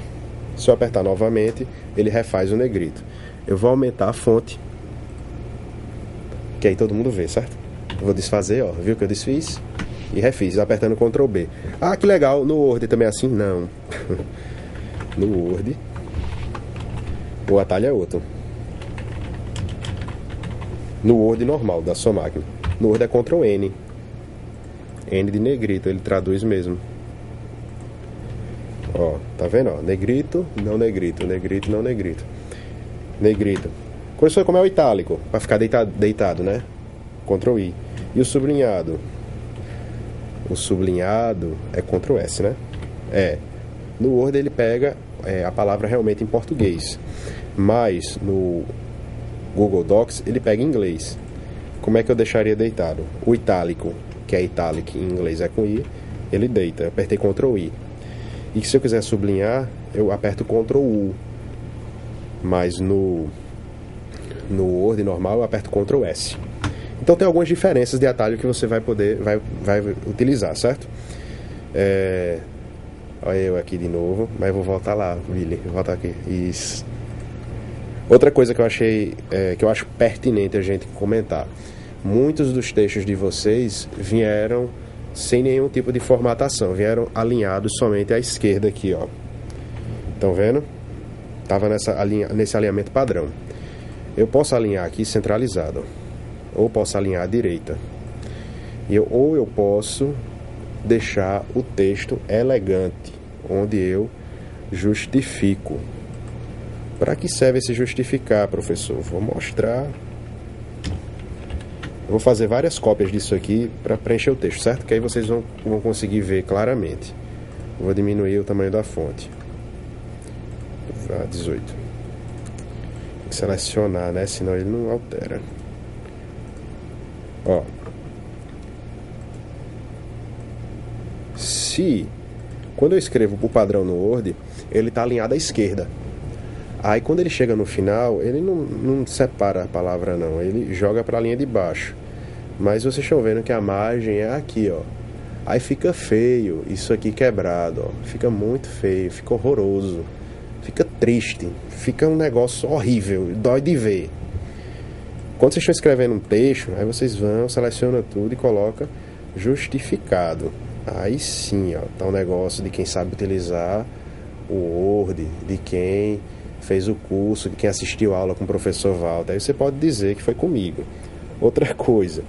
Se eu apertar novamente, ele refaz o negrito. Eu vou aumentar a fonte, que aí todo mundo vê, certo? Eu vou desfazer, ó, viu que eu desfiz? E refiz, apertando Ctrl B. Ah, que legal, no Word também é assim? Não. No Word, o atalho é outro. No Word normal, da sua máquina. No Word é Ctrl N. N de negrito, ele traduz mesmo. Ó, tá vendo? Ó, negrito, não negrito, negrito, não negrito. Negrito. Conheceu como é o itálico, para ficar deitado, né? Ctrl I. E o sublinhado? O sublinhado é Ctrl S, né? No Word ele pega a palavra realmente em português, mas no Google Docs ele pega em inglês. Como é que eu deixaria deitado? O itálico, que é italic em inglês é com I, ele deita. Eu apertei Ctrl I. E se eu quiser sublinhar, eu aperto Ctrl U. Mas no Word normal eu aperto Ctrl S. Então tem algumas diferenças de atalho que você vai utilizar, certo? Olha eu aqui de novo, mas eu vou voltar lá, Willy, vou voltar aqui. Isso. Outra coisa que eu achei, que eu acho pertinente a gente comentar: muitos dos textos de vocês vieram sem nenhum tipo de formatação, vieram alinhados somente à esquerda aqui, ó. Estão vendo? Tava nesse alinhamento padrão. Eu posso alinhar aqui centralizado, ou posso alinhar à direita. Ou eu posso deixar o texto elegante, onde eu justifico. Para que serve esse justificar, professor? Vou mostrar. Eu vou fazer várias cópias disso aqui para preencher o texto, certo? Que aí vocês vão conseguir ver claramente. Vou diminuir o tamanho da fonte. 18. Tem que selecionar, né? Senão ele não altera. Ó. Quando eu escrevo o padrão no Word, ele está alinhado à esquerda. Aí quando ele chega no final, ele não separa a palavra não, ele joga para a linha de baixo. Mas vocês estão vendo que a margem é aqui, ó. Aí fica feio, isso aqui quebrado, ó. Fica muito feio, fica horroroso, fica triste, fica um negócio horrível, dói de ver. Quando vocês estão escrevendo um texto, aí vocês vão, selecionam tudo e coloca justificado. Aí sim, ó, tá um negócio de quem sabe utilizar o Word, de quem fez o curso, de quem assistiu a aula com o professor Walter. Aí você pode dizer que foi comigo. Outra coisa,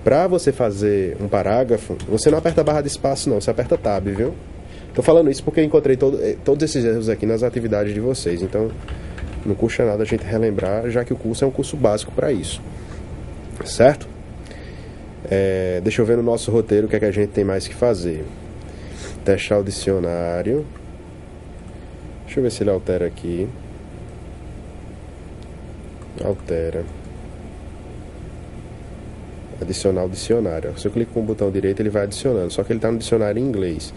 para você fazer um parágrafo, você não aperta a barra de espaço não, você aperta Tab, viu? Tô falando isso porque eu encontrei todos esses erros aqui nas atividades de vocês, então não custa nada a gente relembrar, já que o curso é um curso básico para isso, certo? Deixa eu ver no nosso roteiro o que é que a gente tem mais que fazer. Testar o dicionário. Deixa eu ver se ele altera aqui. Altera. Adicionar o dicionário. Se eu clico com o botão direito, ele vai adicionando. Só que ele está no dicionário em inglês.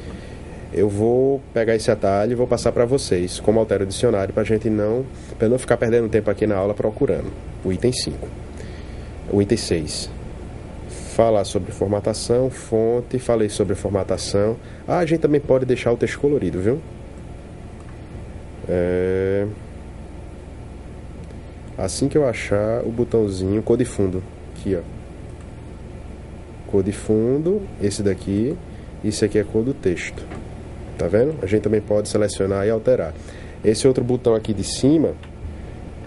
Eu vou pegar esse atalho e vou passar para vocês como altera o dicionário, para não ficar perdendo tempo aqui na aula procurando. O item 5. O item 6. Falar sobre formatação, fonte. Falei sobre formatação. A gente também pode deixar o texto colorido, viu? Assim que eu achar o botãozinho cor de fundo. Aqui, ó. Cor de fundo. Esse daqui. Esse aqui é a cor do texto. Tá vendo? A gente também pode selecionar e alterar. Esse outro botão aqui de cima,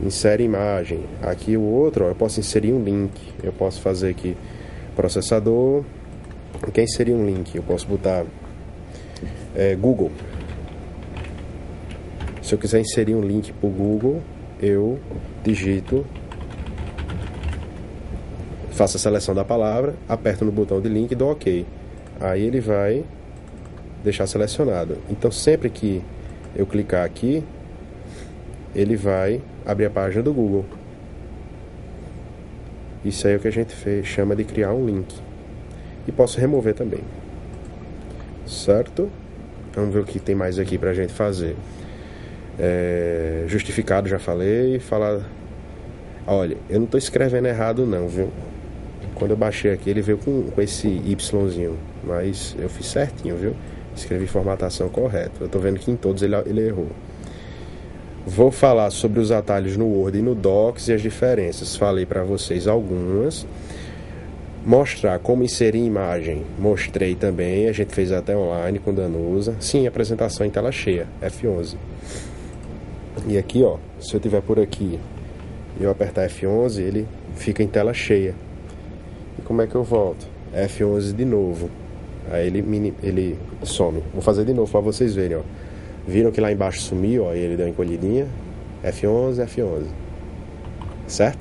insere imagem. Aqui o outro, ó, eu posso inserir um link. Eu posso fazer aqui processador. Quer inserir um link? Eu posso botar Google. Se eu quiser inserir um link para o Google, eu digito, faço a seleção da palavra, aperto no botão de link e dou OK. Aí ele vai deixar selecionado. Então sempre que eu clicar aqui, ele vai abrir a página do Google. Isso aí é o que a gente chama de criar um link. E posso remover também. Certo? Vamos ver o que tem mais aqui pra gente fazer. Justificado, já falei. Olha, eu não estou escrevendo errado não, viu? Quando eu baixei aqui, ele veio com esse Yzinho. Mas eu fiz certinho, viu? Escrevi formatação correta. Eu tô vendo que em todos ele errou. Vou falar sobre os atalhos no Word e no Docs e as diferenças. Falei para vocês algumas. Mostrar como inserir imagem. Mostrei também. A gente fez até online com Danusa. Sim, apresentação em tela cheia. F11. E aqui, ó. Se eu tiver por aqui e eu apertar F11, ele fica em tela cheia. E como é que eu volto? F11 de novo. Aí ele some. Vou fazer de novo para vocês verem, ó. Viram que lá embaixo sumiu, ó, e ele deu uma encolhidinha. F11, F11. Certo?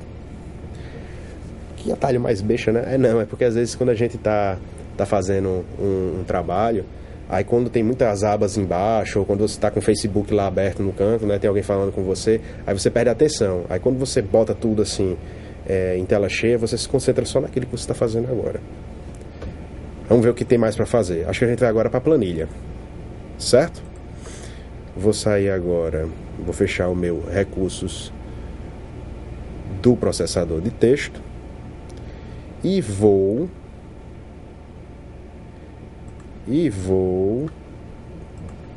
Que atalho mais besta, né? Não, é porque às vezes quando a gente tá fazendo um trabalho, aí quando tem muitas abas embaixo, ou quando você tá com o Facebook lá aberto no canto, né? Tem alguém falando com você, aí você perde a atenção. Aí quando você bota tudo assim em tela cheia, você se concentra só naquilo que você está fazendo agora. Vamos ver o que tem mais para fazer. Acho que a gente vai agora para a planilha. Certo? Vou sair agora, vou fechar o meu recursos do processador de texto e vou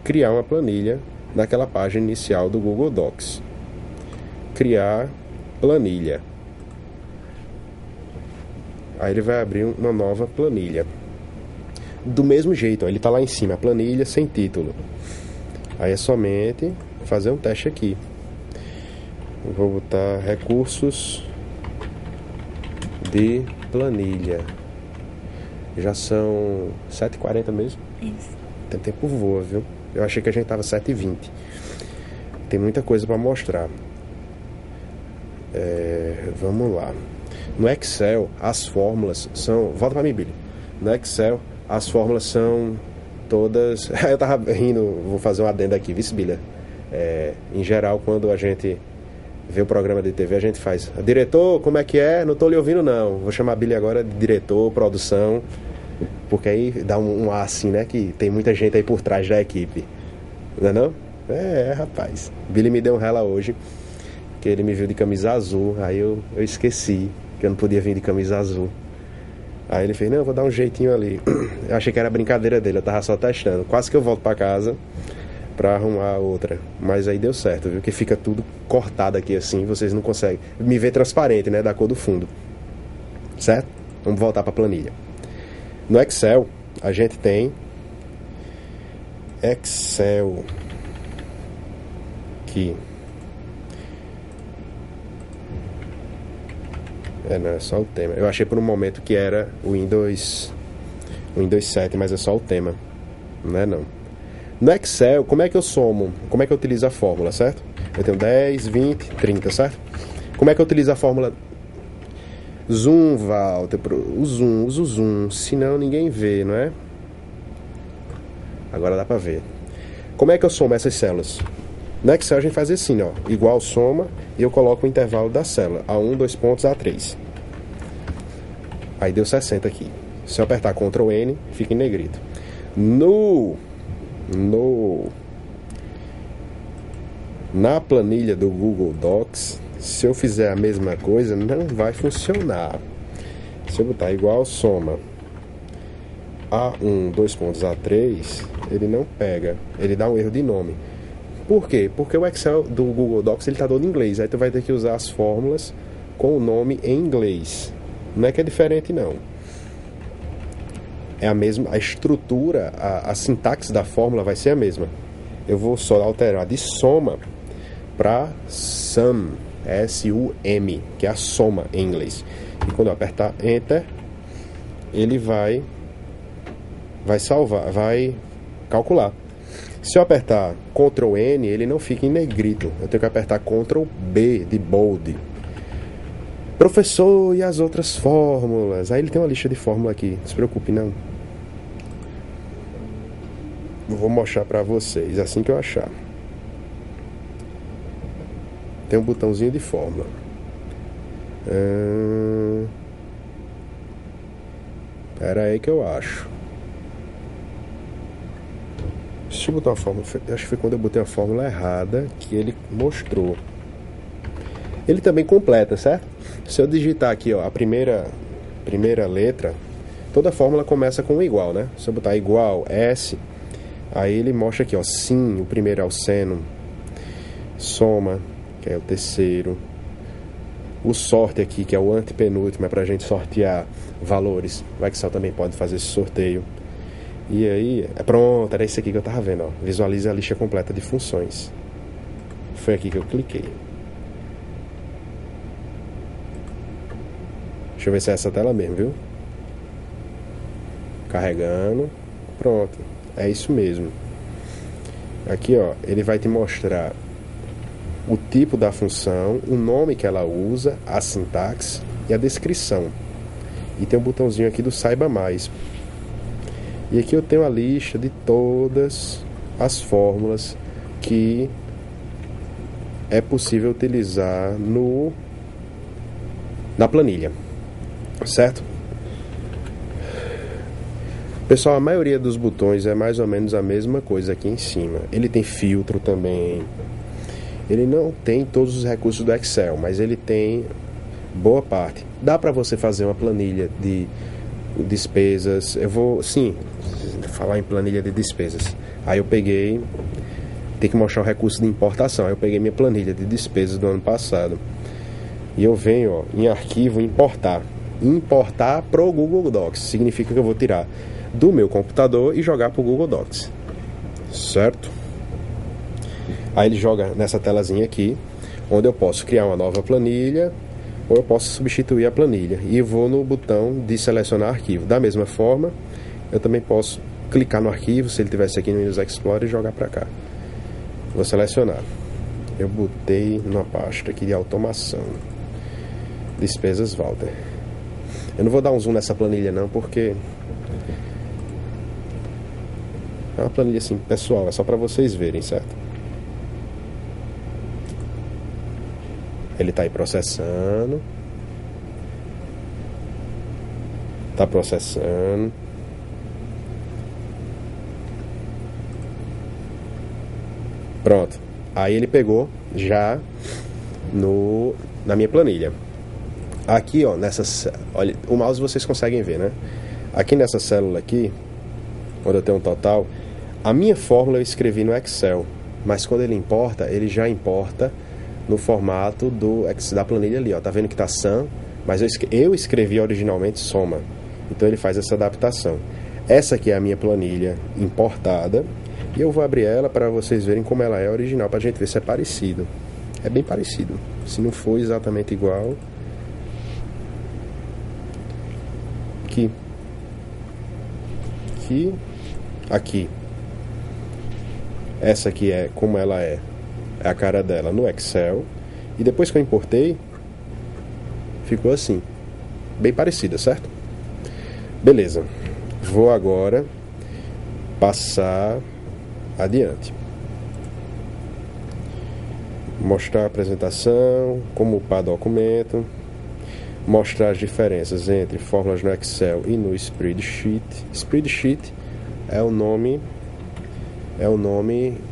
criar uma planilha naquela página inicial do Google Docs. Criar planilha. Aí ele vai abrir uma nova planilha. Do mesmo jeito, ó, ele está lá em cima, a planilha sem título. Aí é somente fazer um teste aqui. Eu vou botar recursos de planilha. Já são 7h40 mesmo? Isso. Tem tempo voa, viu? Eu achei que a gente tava 7h20. Tem muita coisa para mostrar. Vamos lá. No Excel, as fórmulas são... Volta para mim, Billy. No Excel, as fórmulas são todas... Eu tava rindo, vou fazer um adendo aqui, vice Billy. Em geral, quando a gente vê o programa de TV, a gente faz: diretor, como é que é? Não tô lhe ouvindo, não. Vou chamar a Billy agora de diretor, produção, porque aí dá um ar assim, né? Que tem muita gente aí por trás da equipe. Não é não? Rapaz. Billy me deu um rela hoje, que ele me viu de camisa azul. Aí eu esqueci que eu não podia vir de camisa azul. Aí ele fez: não, eu vou dar um jeitinho ali. Eu achei que era brincadeira dele, eu tava só testando. Quase que eu volto pra casa pra arrumar outra. Mas aí deu certo, viu? Que fica tudo cortado aqui assim, vocês não conseguem me ver transparente, né? Da cor do fundo. Certo? Vamos voltar pra planilha. No Excel, a gente tem Excel aqui. Não, é só o tema. Eu achei por um momento que era o Windows 7, mas é só o tema. Não é não. No Excel, como é que eu somo? Como é que eu utilizo a fórmula, certo? Eu tenho 10, 20, 30, certo? Como é que eu utilizo a fórmula? Zoom, Walter, uso o zoom, senão ninguém vê, não é? Agora dá pra ver. Como é que eu somo essas células? No Excel a gente faz assim, ó, igual soma, e eu coloco o intervalo da célula, A1, 2 pontos, A3. Aí deu 60 aqui. Se eu apertar Ctrl N, fica em negrito. Na planilha do Google Docs, se eu fizer a mesma coisa, não vai funcionar. Se eu botar igual soma A1, 2 pontos, A3, ele não pega, ele dá um erro de nome. Por quê? Porque o Excel do Google Docs ele está todo em inglês, aí tu vai ter que usar as fórmulas com o nome em inglês. Não é que é diferente, não. É a mesma, a estrutura, a sintaxe da fórmula vai ser a mesma. Eu vou só alterar de soma para sum, S-U-M, que é a soma em inglês. E quando eu apertar Enter, ele vai salvar, vai calcular. Se eu apertar Ctrl N, ele não fica em negrito. Eu tenho que apertar Ctrl B de bold. Professor, e as outras fórmulas? Aí ele tem uma lista de fórmula aqui, não se preocupe não. Vou mostrar pra vocês assim que eu achar. Tem um botãozinho de fórmula. Pera aí que eu acho. Deixa eu botar uma fórmula. Acho que foi quando eu botei a fórmula errada que ele mostrou. Ele também completa, certo? Se eu digitar aqui, ó, a primeira letra, toda fórmula começa com igual, né? Se eu botar igual, S, aí ele mostra aqui, ó, sim, o primeiro é o seno. Soma, que é o terceiro. O sorte aqui, que é o antepenúltimo, é para a gente sortear valores. O Excel também pode fazer esse sorteio. E aí, pronto, era isso aqui que eu estava vendo, ó. Visualize a lista completa de funções. Foi aqui que eu cliquei. Deixa eu ver se é essa tela mesmo, viu? Carregando. Pronto, é isso mesmo. Aqui, ó, ele vai te mostrar o tipo da função, o nome que ela usa, a sintaxe e a descrição. E tem um botãozinho aqui do Saiba Mais. E aqui eu tenho a lista de todas as fórmulas que é possível utilizar na planilha, certo? Pessoal, a maioria dos botões é mais ou menos a mesma coisa aqui em cima. Ele tem filtro também. Ele não tem todos os recursos do Excel, mas ele tem boa parte. Dá para você fazer uma planilha de despesas. Eu vou, sim, falar em planilha de despesas. Aí eu peguei, tem que mostrar o recurso de importação. Aí eu peguei minha planilha de despesas do ano passado. E eu venho, ó, em arquivo, importar. Importar pro Google Docs. Significa que eu vou tirar do meu computador e jogar pro Google Docs. Certo? Aí ele joga nessa telazinha aqui, onde eu posso criar uma nova planilha, ou eu posso substituir a planilha. E vou no botão de selecionar arquivo. Da mesma forma, eu também posso clicar no arquivo, se ele tivesse aqui no Windows Explorer, e jogar para cá. Vou selecionar. Eu botei numa pasta aqui de automação. Despesas Walter. Eu não vou dar um zoom nessa planilha não, porque é uma planilha assim, pessoal, é só para vocês verem, certo? Ele está aí processando. Está processando. Pronto. Aí ele pegou já na minha planilha. Aqui, ó, olha, o mouse vocês conseguem ver, né? Aqui nessa célula aqui, onde eu tenho um total, a minha fórmula eu escrevi no Excel, mas quando ele importa, ele já importa no formato da planilha ali, ó. Tá vendo que tá sum, mas eu escrevi originalmente soma. Então ele faz essa adaptação. Essa aqui é a minha planilha importada. E eu vou abrir ela para vocês verem como ela é original, pra gente ver se é parecido. É bem parecido. Se não for exatamente igual. Aqui. Aqui. Essa aqui é como ela é a cara dela no Excel. E depois que eu importei, ficou assim. Bem parecida, certo? Beleza. Vou agora passar adiante. Mostrar a apresentação, como upar documento, mostrar as diferenças entre fórmulas no Excel e no Spreadsheet. Spreadsheet é o nome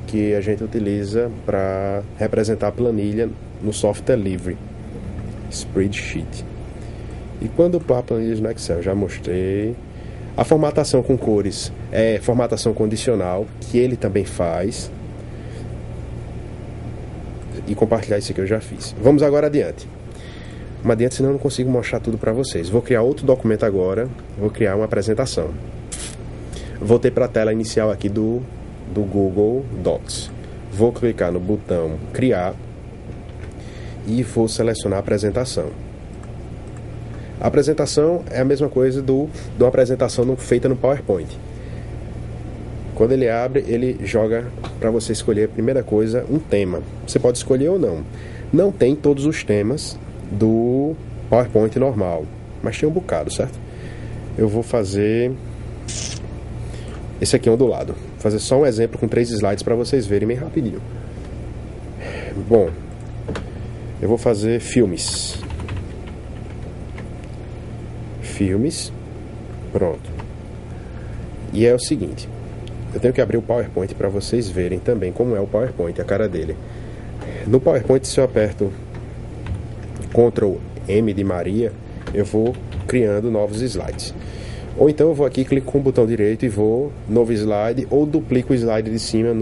que a gente utiliza para representar a planilha no software livre. Spreadsheet. E quando upar planilhas no Excel, já mostrei. A formatação com cores é formatação condicional, que ele também faz. E compartilhar isso aqui eu já fiz. Vamos agora adiante. Vamos adiante, senão eu não consigo mostrar tudo para vocês. Vou criar outro documento agora. Vou criar uma apresentação. Voltei para a tela inicial aqui do Google Docs. Vou clicar no botão Criar e vou selecionar a apresentação. A apresentação é a mesma coisa de uma apresentação feita no PowerPoint. Quando ele abre, ele joga para você escolher, a primeira coisa, um tema. Você pode escolher ou não. Não tem todos os temas do PowerPoint normal, mas tem um bocado, certo? Eu vou fazer esse aqui do lado. Vou fazer só um exemplo com 3 slides para vocês verem bem rapidinho. Bom, eu vou fazer filmes. Filmes. Pronto. E é o seguinte, eu tenho que abrir o PowerPoint para vocês verem também como é o PowerPoint, a cara dele. No PowerPoint, se eu aperto Ctrl M de Maria, eu vou criando novos slides. Ou então eu vou aqui, clico com o botão direito e vou novo slide, ou duplico o slide de cima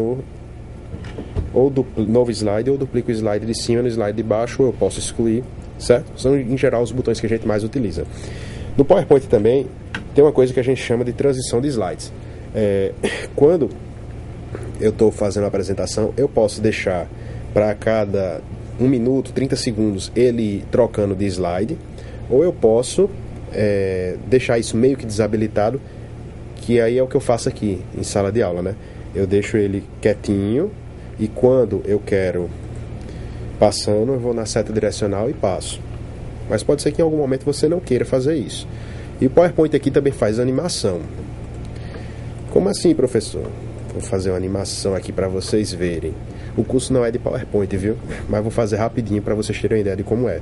ou novo slide, ou duplico o slide de cima no slide de baixo, ou eu posso excluir, certo? São, em geral, os botões que a gente mais utiliza. No PowerPoint também tem uma coisa que a gente chama de transição de slides. Quando eu estou fazendo a apresentação, eu posso deixar para cada 1 minuto, 30 segundos, ele trocando de slide, ou eu posso deixar isso meio que desabilitado, que aí é o que eu faço aqui em sala de aula, né? Eu deixo ele quietinho e quando eu quero passando, eu vou na seta direcional e passo. Mas pode ser que em algum momento você não queira fazer isso. E o PowerPoint aqui também faz animação. Como assim, professor? Vou fazer uma animação aqui para vocês verem. O curso não é de PowerPoint, viu? Mas vou fazer rapidinho para vocês terem uma ideia de como é.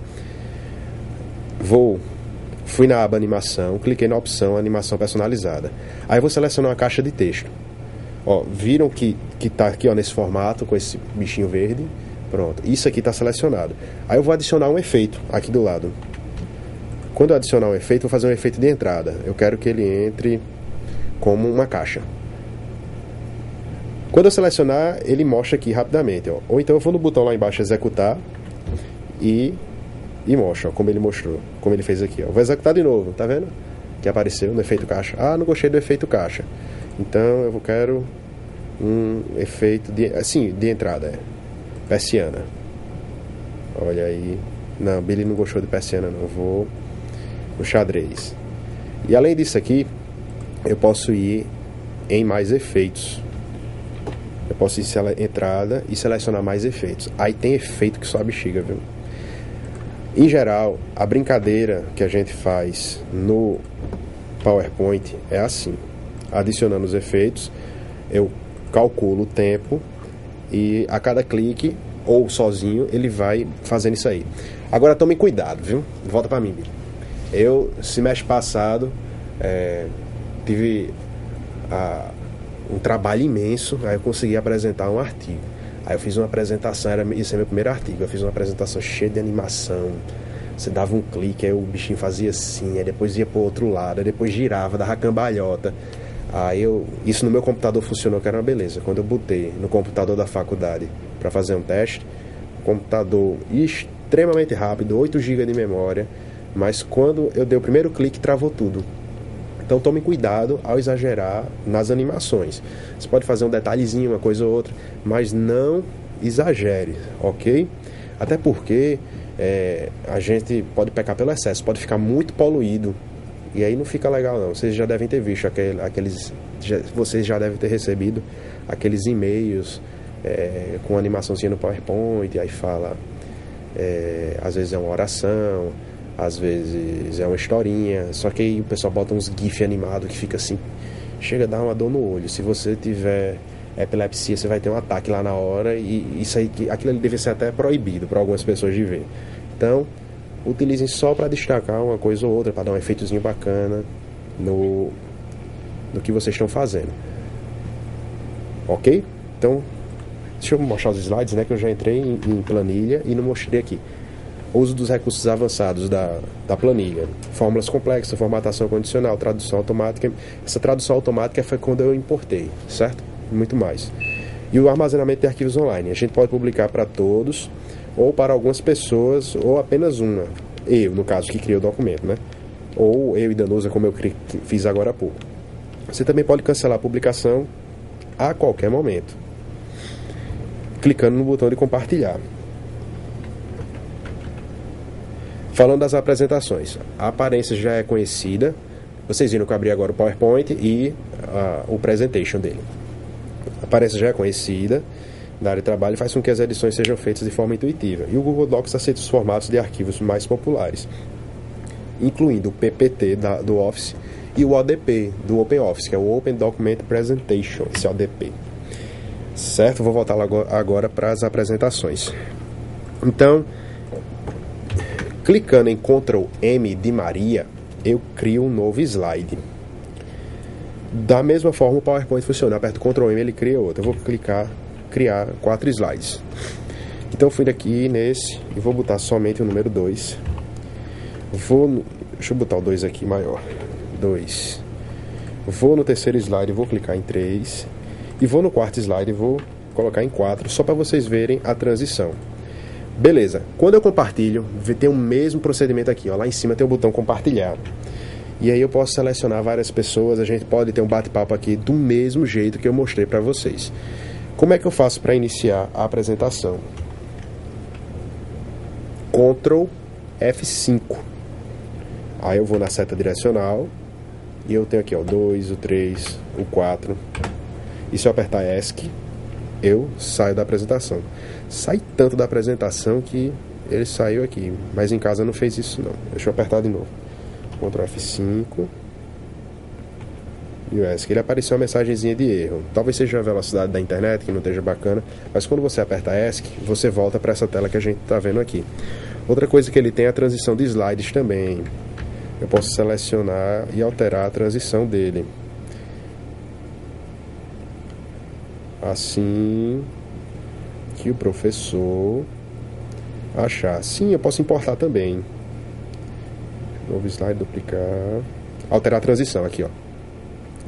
Fui na aba animação, cliquei na opção animação personalizada. Aí vou selecionar uma caixa de texto. Ó, viram que tá aqui, ó, nesse formato com esse bichinho verde? Pronto, isso aqui está selecionado. Aí eu vou adicionar um efeito aqui do lado. Quando eu adicionar um efeito, vou fazer um efeito de entrada. Eu quero que ele entre como uma caixa. Quando eu selecionar, ele mostra aqui rapidamente, ó. Ou então eu vou no botão lá embaixo executar e mostra, ó, como ele mostrou, como ele fez aqui, ó. Vou executar de novo, tá vendo? Que apareceu no efeito caixa. Ah, não gostei do efeito caixa. Então eu quero um efeito de entrada, persiana. Olha aí. Não, Billy não gostou de persiana, não. Vou no xadrez. E além disso aqui, eu posso ir em mais efeitos. Eu posso ir em entrada e selecionar mais efeitos. Aí tem efeito que só a bexiga, viu? Em geral, a brincadeira que a gente faz no PowerPoint é assim. Adicionando os efeitos, eu calculo o tempo e a cada clique, ou sozinho, ele vai fazendo isso aí. Agora tomem cuidado, viu? Volta pra mim, Billy. Semestre passado, tive um trabalho imenso, aí eu consegui apresentar um artigo. Aí eu fiz uma apresentação, esse é meu primeiro artigo, eu fiz uma apresentação cheia de animação. Você dava um clique, aí o bichinho fazia assim, aí depois ia pro outro lado, aí depois girava, dava cambalhota. Isso no meu computador funcionou, que era uma beleza. Quando eu botei no computador da faculdade para fazer um teste, computador extremamente rápido, 8 GB de memória, mas quando eu dei o primeiro clique, travou tudo. Então tome cuidado ao exagerar nas animações. Você pode fazer um detalhezinho, uma coisa ou outra, mas não exagere, ok? Até porque a gente pode pecar pelo excesso, pode ficar muito poluído. E aí não fica legal não. Vocês já devem ter visto vocês já devem ter recebido aqueles e-mails com animaçãozinha no PowerPoint. Aí fala, às vezes é uma oração, às vezes é uma historinha. Só que aí o pessoal bota uns gif animados que fica assim, chega a dar uma dor no olho. Se você tiver epilepsia, você vai ter um ataque lá na hora. E aquilo ali deve ser até proibido para algumas pessoas de ver. Então utilizem só para destacar uma coisa ou outra, para dar um efeitozinho bacana no que vocês estão fazendo. Ok? Então, deixa eu mostrar os slides, né? Que eu já entrei em planilha e não mostrei aqui. O uso dos recursos avançados da planilha. Fórmulas complexas, formatação condicional, tradução automática. Essa tradução automática foi quando eu importei, certo? Muito mais. E o armazenamento de arquivos online. A gente pode publicar para todos, ou para algumas pessoas, ou apenas uma. Eu, no caso, que criei o documento, né? Ou eu e Danusa, como eu fiz agora há pouco. Você também pode cancelar a publicação a qualquer momento, clicando no botão de compartilhar. Falando das apresentações, a aparência já é conhecida. Vocês viram que eu abri agora o PowerPoint e o presentation dele. A aparência já é conhecida da área de trabalho, faz com que as edições sejam feitas de forma intuitiva. E o Google Docs aceita os formatos de arquivos mais populares, incluindo o PPT do Office e o ODP do OpenOffice, que é o Open Document Presentation, esse ODP. Certo? Vou voltar agora para as apresentações. Então, clicando em Ctrl M de Maria, eu crio um novo slide. Da mesma forma o PowerPoint funciona. Eu aperto Ctrl M, ele cria outro. Eu vou criar 4 slides. Então eu fui daqui nesse e vou botar somente o número 2. Deixa eu botar o 2 aqui maior. 2. Vou no terceiro slide, vou clicar em 3. E vou no quarto slide e vou colocar em 4, só para vocês verem a transição. Beleza, quando eu compartilho, tem o mesmo procedimento aqui, ó, lá em cima tem o botão compartilhar. E aí eu posso selecionar várias pessoas, a gente pode ter um bate-papo aqui do mesmo jeito que eu mostrei para vocês. Como é que eu faço para iniciar a apresentação? Ctrl F5. Aí eu vou na seta direcional e eu tenho aqui, ó, o 2, o 3, o 4. E se eu apertar ESC, eu saio da apresentação. Sai tanto da apresentação que ele saiu aqui, mas em casa não fez isso não. Deixa eu apertar de novo. Ctrl F5 e o ESC. Ele apareceu uma mensagenzinha de erro. Talvez seja a velocidade da internet que não esteja bacana, mas quando você aperta ESC, você volta para essa tela que a gente está vendo aqui. Outra coisa que ele tem é a transição de slides também. Eu posso selecionar e alterar a transição dele. Assim que o professor achar. Sim, eu posso importar também. Novo slide, duplicar. Alterar a transição, aqui ó.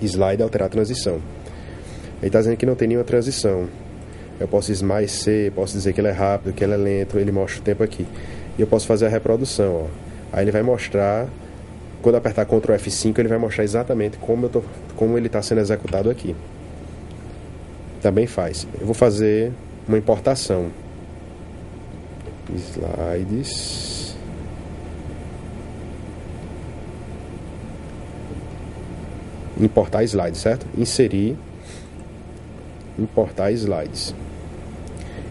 Slide, alterar a transição. Ele está dizendo que não tem nenhuma transição. Eu posso esmaecer, posso dizer que ele é rápido, que ele é lento, ele mostra o tempo aqui. E eu posso fazer a reprodução, ó. Aí ele vai mostrar, quando eu apertar Ctrl F5, ele vai mostrar exatamente como ele está sendo executado aqui. Também faz. Eu vou fazer uma importação. Slides. Importar slides, certo? Inserir. Importar slides.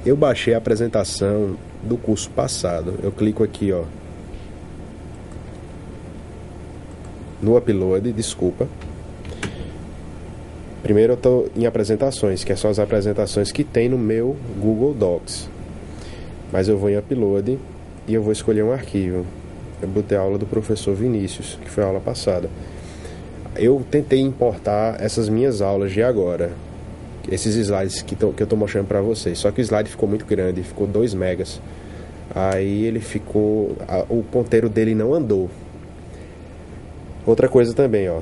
Eu baixei a apresentação do curso passado. Eu clico aqui, ó, no upload, desculpa. Primeiro eu estou em apresentações, que são as apresentações que tem no meu Google Docs. Mas eu vou em upload e eu vou escolher um arquivo. Eu botei a aula do professor Vinícius, que foi a aula passada. Eu tentei importar essas minhas aulas de agora, esses slides que eu estou mostrando para vocês. Só que o slide ficou muito grande, ficou 2 megas. Aí ele ficou... o ponteiro dele não andou. Outra coisa também, ó.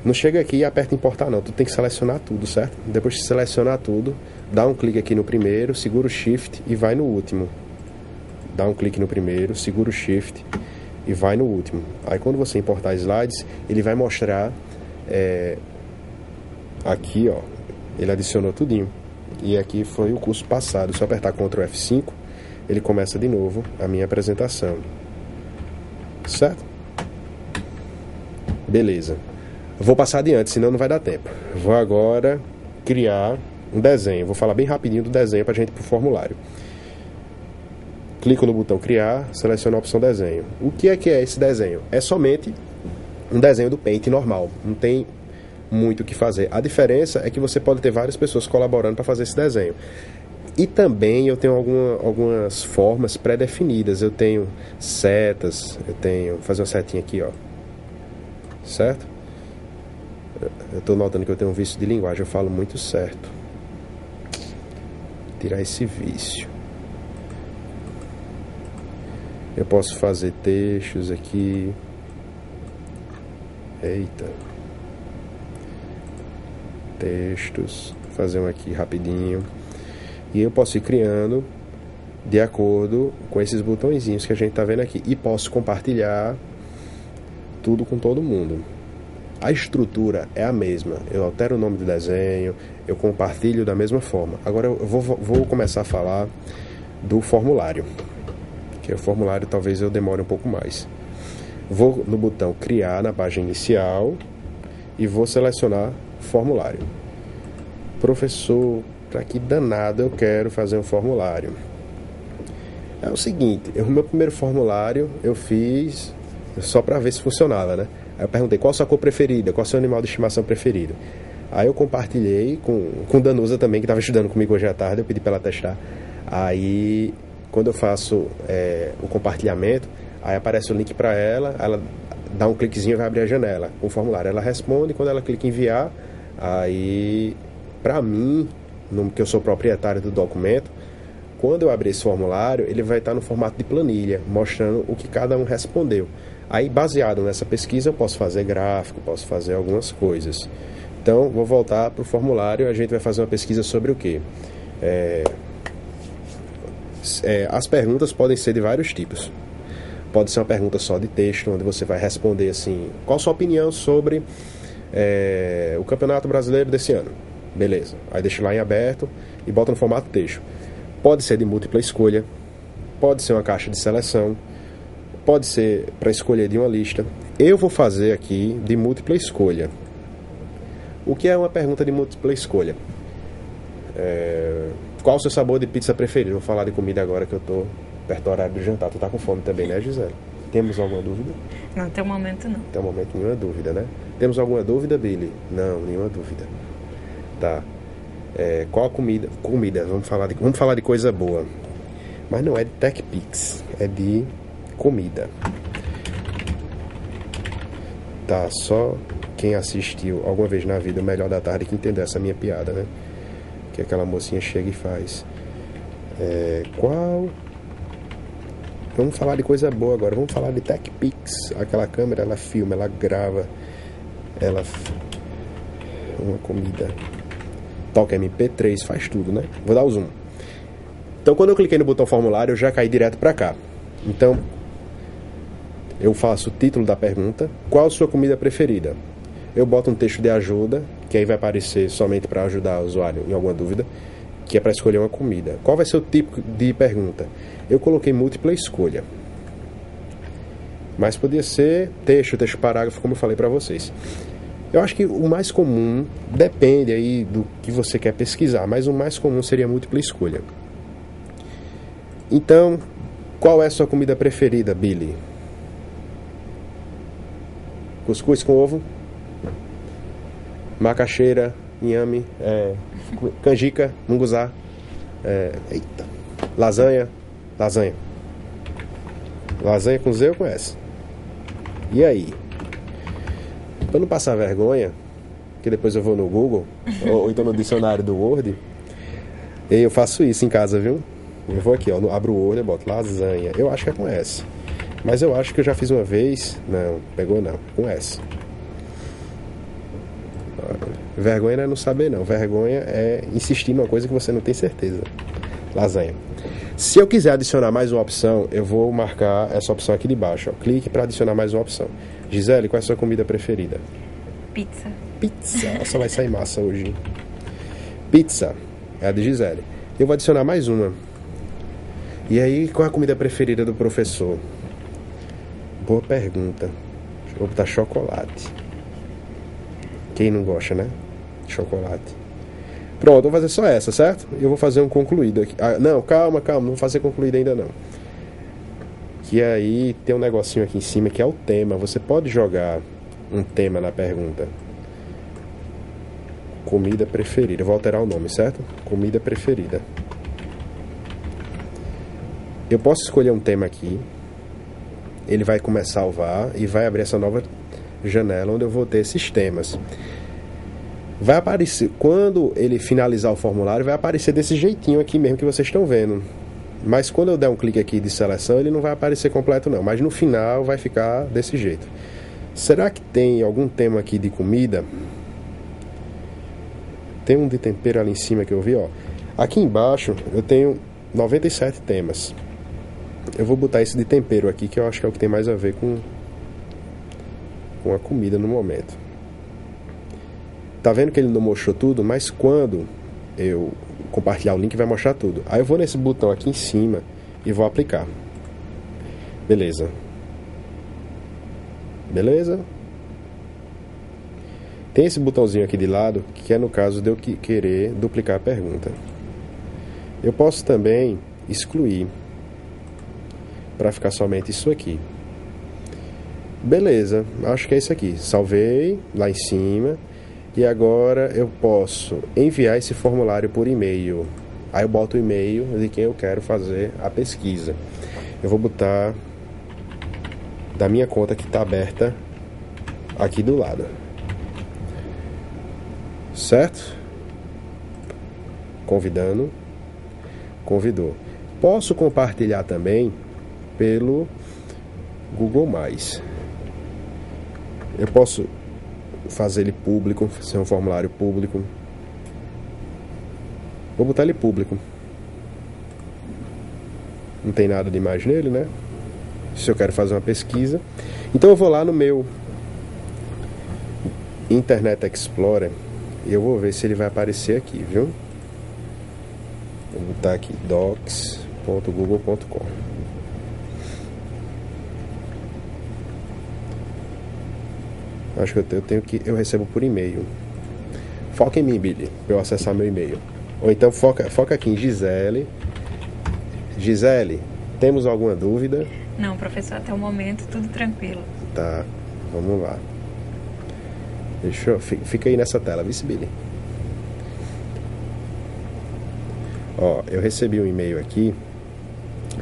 Não chega aqui e aperta importar não, tu tem que selecionar tudo, certo? Depois de selecionar tudo, dá um clique aqui no primeiro, segura o Shift e vai no último. Dá um clique no primeiro, segura o Shift e vai no último. Aí quando você importar slides, ele vai mostrar aqui, ó, ele adicionou tudinho. E aqui foi o curso passado. Se eu apertar Ctrl F5, ele começa de novo a minha apresentação. Certo? Beleza. Vou passar adiante, senão não vai dar tempo. Vou agora criar um desenho. Vou falar bem rapidinho do desenho para a gente ir para o formulário. Clico no botão criar, seleciono a opção desenho. O que é esse desenho? É somente um desenho do Paint normal. Não tem muito o que fazer. A diferença é que você pode ter várias pessoas colaborando para fazer esse desenho. E também eu tenho algumas formas pré-definidas. Eu tenho setas, vou fazer uma setinha aqui, ó. Certo? Eu estou notando que eu tenho um vício de linguagem, eu falo muito certo. Tirar esse vício. Eu posso fazer textos aqui. Eita. Textos. Vou fazer um aqui rapidinho. E eu posso ir criando de acordo com esses botõezinhos que a gente está vendo aqui. E posso compartilhar tudo com todo mundo. A estrutura é a mesma. Eu altero o nome do desenho, eu compartilho da mesma forma. Agora eu vou começar a falar do formulário. Que o formulário talvez eu demore um pouco mais. Vou no botão criar na página inicial e vou selecionar formulário. Professor, para que danado eu quero fazer um formulário? É o seguinte, o meu primeiro formulário eu fiz só para ver se funcionava, né? Aí eu perguntei qual a sua cor preferida, qual é o seu animal de estimação preferido. Aí eu compartilhei com Danusa também, que estava estudando comigo hoje à tarde, eu pedi para ela testar. Aí, quando eu faço o compartilhamento, aí aparece o link para ela, ela dá um cliquezinho e vai abrir a janela, o formulário. Ela responde, quando ela clica em enviar, aí, para mim, que eu sou proprietário do documento, quando eu abrir esse formulário, ele vai estar no formato de planilha, mostrando o que cada um respondeu. Aí, baseado nessa pesquisa, eu posso fazer gráfico, posso fazer algumas coisas. Então, vou voltar para o formulário, a gente vai fazer uma pesquisa sobre o quê? As perguntas podem ser de vários tipos. Pode ser uma pergunta só de texto, onde você vai responder assim: qual a sua opinião sobre o Campeonato Brasileiro desse ano? Beleza. Aí deixa lá em aberto e bota no formato texto. Pode ser de múltipla escolha, pode ser uma caixa de seleção, pode ser para escolher de uma lista. Eu vou fazer aqui de múltipla escolha. O que é uma pergunta de múltipla escolha? Qual o seu sabor de pizza preferido? Vou falar de comida agora que eu tô perto do horário do jantar. Tu tá com fome também, né, Gisele? Temos alguma dúvida? Não, até o momento não. Até o momento nenhuma dúvida, né? Temos alguma dúvida, Billy? Não, nenhuma dúvida. Tá. Qual a comida? Comida, vamos falar de coisa boa. Mas não é de TechPix, é de comida. Tá, só quem assistiu alguma vez na vida o Melhor da Tarde que entendeu essa minha piada, né? Que aquela mocinha chega e faz. Vamos falar de coisa boa agora. Vamos falar de TechPix. Aquela câmera, ela filma, ela grava. Uma comida. Toca MP3, faz tudo, né? Vou dar o zoom. Então, quando eu cliquei no botão formulário, eu já caí direto pra cá. Então, eu faço o título da pergunta. Qual a sua comida preferida? Eu boto um texto de ajuda, que aí vai aparecer somente para ajudar o usuário em alguma dúvida, que é para escolher uma comida. Qual vai ser o tipo de pergunta? Eu coloquei múltipla escolha. Mas podia ser texto parágrafo, como eu falei para vocês. Eu acho que o mais comum, depende aí do que você quer pesquisar, mas o mais comum seria múltipla escolha. Então, qual é a sua comida preferida, Billy? Cuscuz com ovo? Macaxeira, inhame, canjica, munguzá, lasanha com Z eu conheço. E aí? Para não passar vergonha, que depois eu vou no Google ou então no dicionário do Word, eu faço isso em casa, viu? Eu vou aqui, ó, abro o Word e boto lasanha. Eu acho que é com S, mas eu acho que eu já fiz uma vez. Não, pegou não, com S. Vergonha não é não saber não. Vergonha é insistir numa coisa que você não tem certeza. Lasanha. Se eu quiser adicionar mais uma opção, eu vou marcar essa opção aqui de baixo, ó. Clique para adicionar mais uma opção. Gisele, qual é a sua comida preferida? Pizza. Pizza. Só vai sair massa hoje. Pizza. É a de Gisele. Eu vou adicionar mais uma. E aí, qual é a comida preferida do professor? Boa pergunta. Eu vou botar chocolate. Quem não gosta, né? Chocolate. Pronto, vou fazer só essa, certo? Eu vou fazer um concluído aqui. Não, calma, não vou fazer concluído ainda não. Que aí tem um negocinho aqui em cima que é o tema. Você pode jogar um tema na pergunta. Comida preferida. Eu vou alterar o nome, certo? Comida preferida. Eu posso escolher um tema aqui. Ele vai começar a salvar e vai abrir essa nova janela onde eu vou ter esses temas. Vai aparecer, quando ele finalizar o formulário, vai aparecer desse jeitinho aqui mesmo que vocês estão vendo. Mas quando eu der um clique aqui de seleção, ele não vai aparecer completo não, mas no final vai ficar desse jeito. Será que tem algum tema aqui de comida? Tem um de tempero ali em cima que eu vi, ó. Aqui embaixo eu tenho 97 temas. Eu vou botar esse de tempero aqui, que eu acho que é o que tem mais a ver com a comida no momento. Tá vendo que ele não mostrou tudo, mas quando eu compartilhar o link vai mostrar tudo. Aí eu vou nesse botão aqui em cima e vou aplicar. Beleza. Beleza? Tem esse botãozinho aqui de lado, que é no caso de eu querer duplicar a pergunta. Eu posso também excluir, para ficar somente isso aqui. Beleza, acho que é isso aqui. Salvei lá em cima. E agora eu posso enviar esse formulário por e-mail. Aí eu boto o e-mail de quem eu quero fazer a pesquisa. Eu vou botar da minha conta que está aberta aqui do lado. Certo? Convidando. Convidou. Posso compartilhar também pelo Google+. Eu posso fazer ele público, ser um formulário público. Vou botar ele público. Não tem nada demais nele, né? Se eu quero fazer uma pesquisa. Então eu vou lá no meu Internet Explorer e eu vou ver se ele vai aparecer aqui, viu? Vou botar aqui docs.google.com. Acho que eu recebo por e-mail. Foca em mim, Billy, para eu acessar meu e-mail. Ou então foca aqui em Gisele. Gisele, temos alguma dúvida? Não, professor, até o momento tudo tranquilo. Tá, vamos lá. Fica aí nessa tela, vice Billy. Ó, eu recebi um e-mail aqui.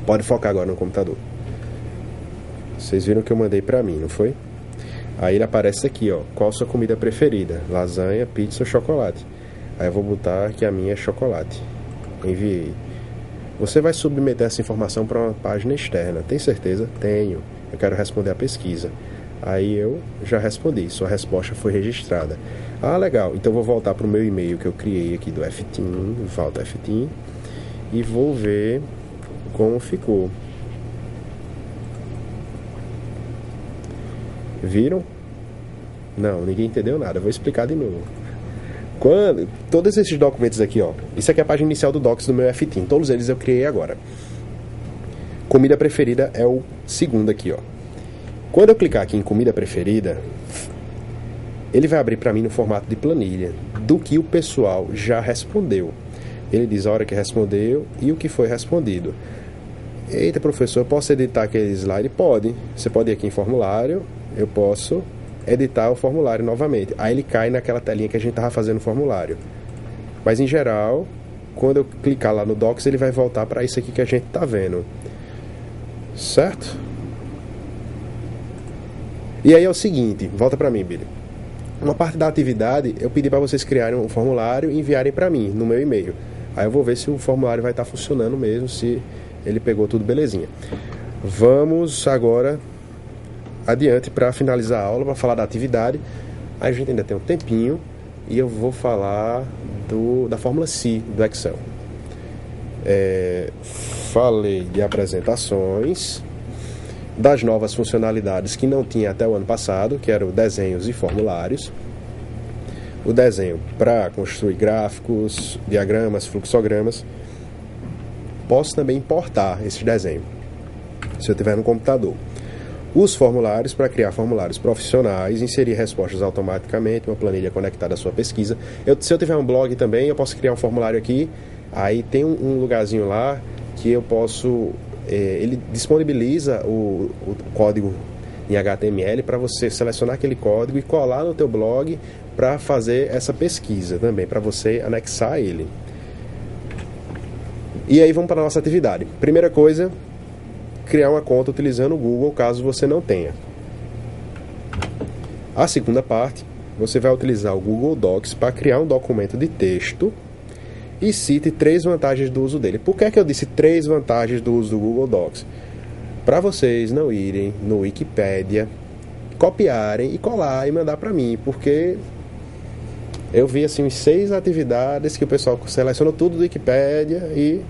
Pode focar agora no computador. Vocês viram que eu mandei pra mim, não foi? Aí ele aparece aqui, ó. Qual a sua comida preferida? Lasanha, pizza ou chocolate? Aí eu vou botar que a minha é chocolate. Enviei. Você vai submeter essa informação para uma página externa. Tem certeza? Tenho. Eu quero responder a pesquisa. Aí eu já respondi. Sua resposta foi registrada. Ah, legal. Então eu vou voltar para o meu e-mail que eu criei aqui do FTeam. Volto FTeam. E vou ver como ficou. Viram? Não, ninguém entendeu nada. Eu vou explicar de novo. Todos esses documentos aqui, ó. Isso aqui é a página inicial do Docs do meu FTeam. Todos eles eu criei agora. Comida preferida é o segundo aqui, ó. Quando eu clicar aqui em comida preferida, ele vai abrir para mim no formato de planilha do que o pessoal já respondeu. Ele diz a hora que respondeu e o que foi respondido. Eita, professor, eu posso editar aquele slide? Pode. Você pode ir aqui em formulário. Eu posso editar o formulário novamente. Aí ele cai naquela telinha que a gente estava fazendo o formulário. Mas em geral, quando eu clicar lá no Docs, ele vai voltar para isso aqui que a gente está vendo. Certo? E aí é o seguinte, volta para mim, Billy. Uma parte da atividade, eu pedi para vocês criarem um formulário e enviarem para mim, no meu e-mail. Aí eu vou ver se o formulário vai estar funcionando mesmo, se ele pegou tudo belezinha. Vamos agora adiante para finalizar a aula, para falar da atividade. Aí a gente ainda tem um tempinho e eu vou falar da fórmula C do Excel. Falei de apresentações, das novas funcionalidades que não tinha até o ano passado, que eram desenhos e formulários. O desenho para construir gráficos, diagramas, fluxogramas. Posso também importar esse desenho, se eu tiver no computador. Os formulários, para criar formulários profissionais, inserir respostas automaticamente, uma planilha conectada à sua pesquisa. Se eu tiver um blog também, eu posso criar um formulário aqui. Aí tem um lugarzinho lá que eu posso... ele disponibiliza o código em HTML para você selecionar aquele código e colar no teu blog para fazer essa pesquisa também, para você anexar ele. E aí vamos para a nossa atividade. Primeira coisa, criar uma conta utilizando o Google, caso você não tenha. A segunda parte, você vai utilizar o Google Docs para criar um documento de texto e cite 3 vantagens do uso dele. Por que é que eu disse 3 vantagens do uso do Google Docs? Para vocês não irem no Wikipedia, copiarem e colar e mandar para mim, porque eu vi assim 6 atividades que o pessoal selecionou tudo do Wikipedia e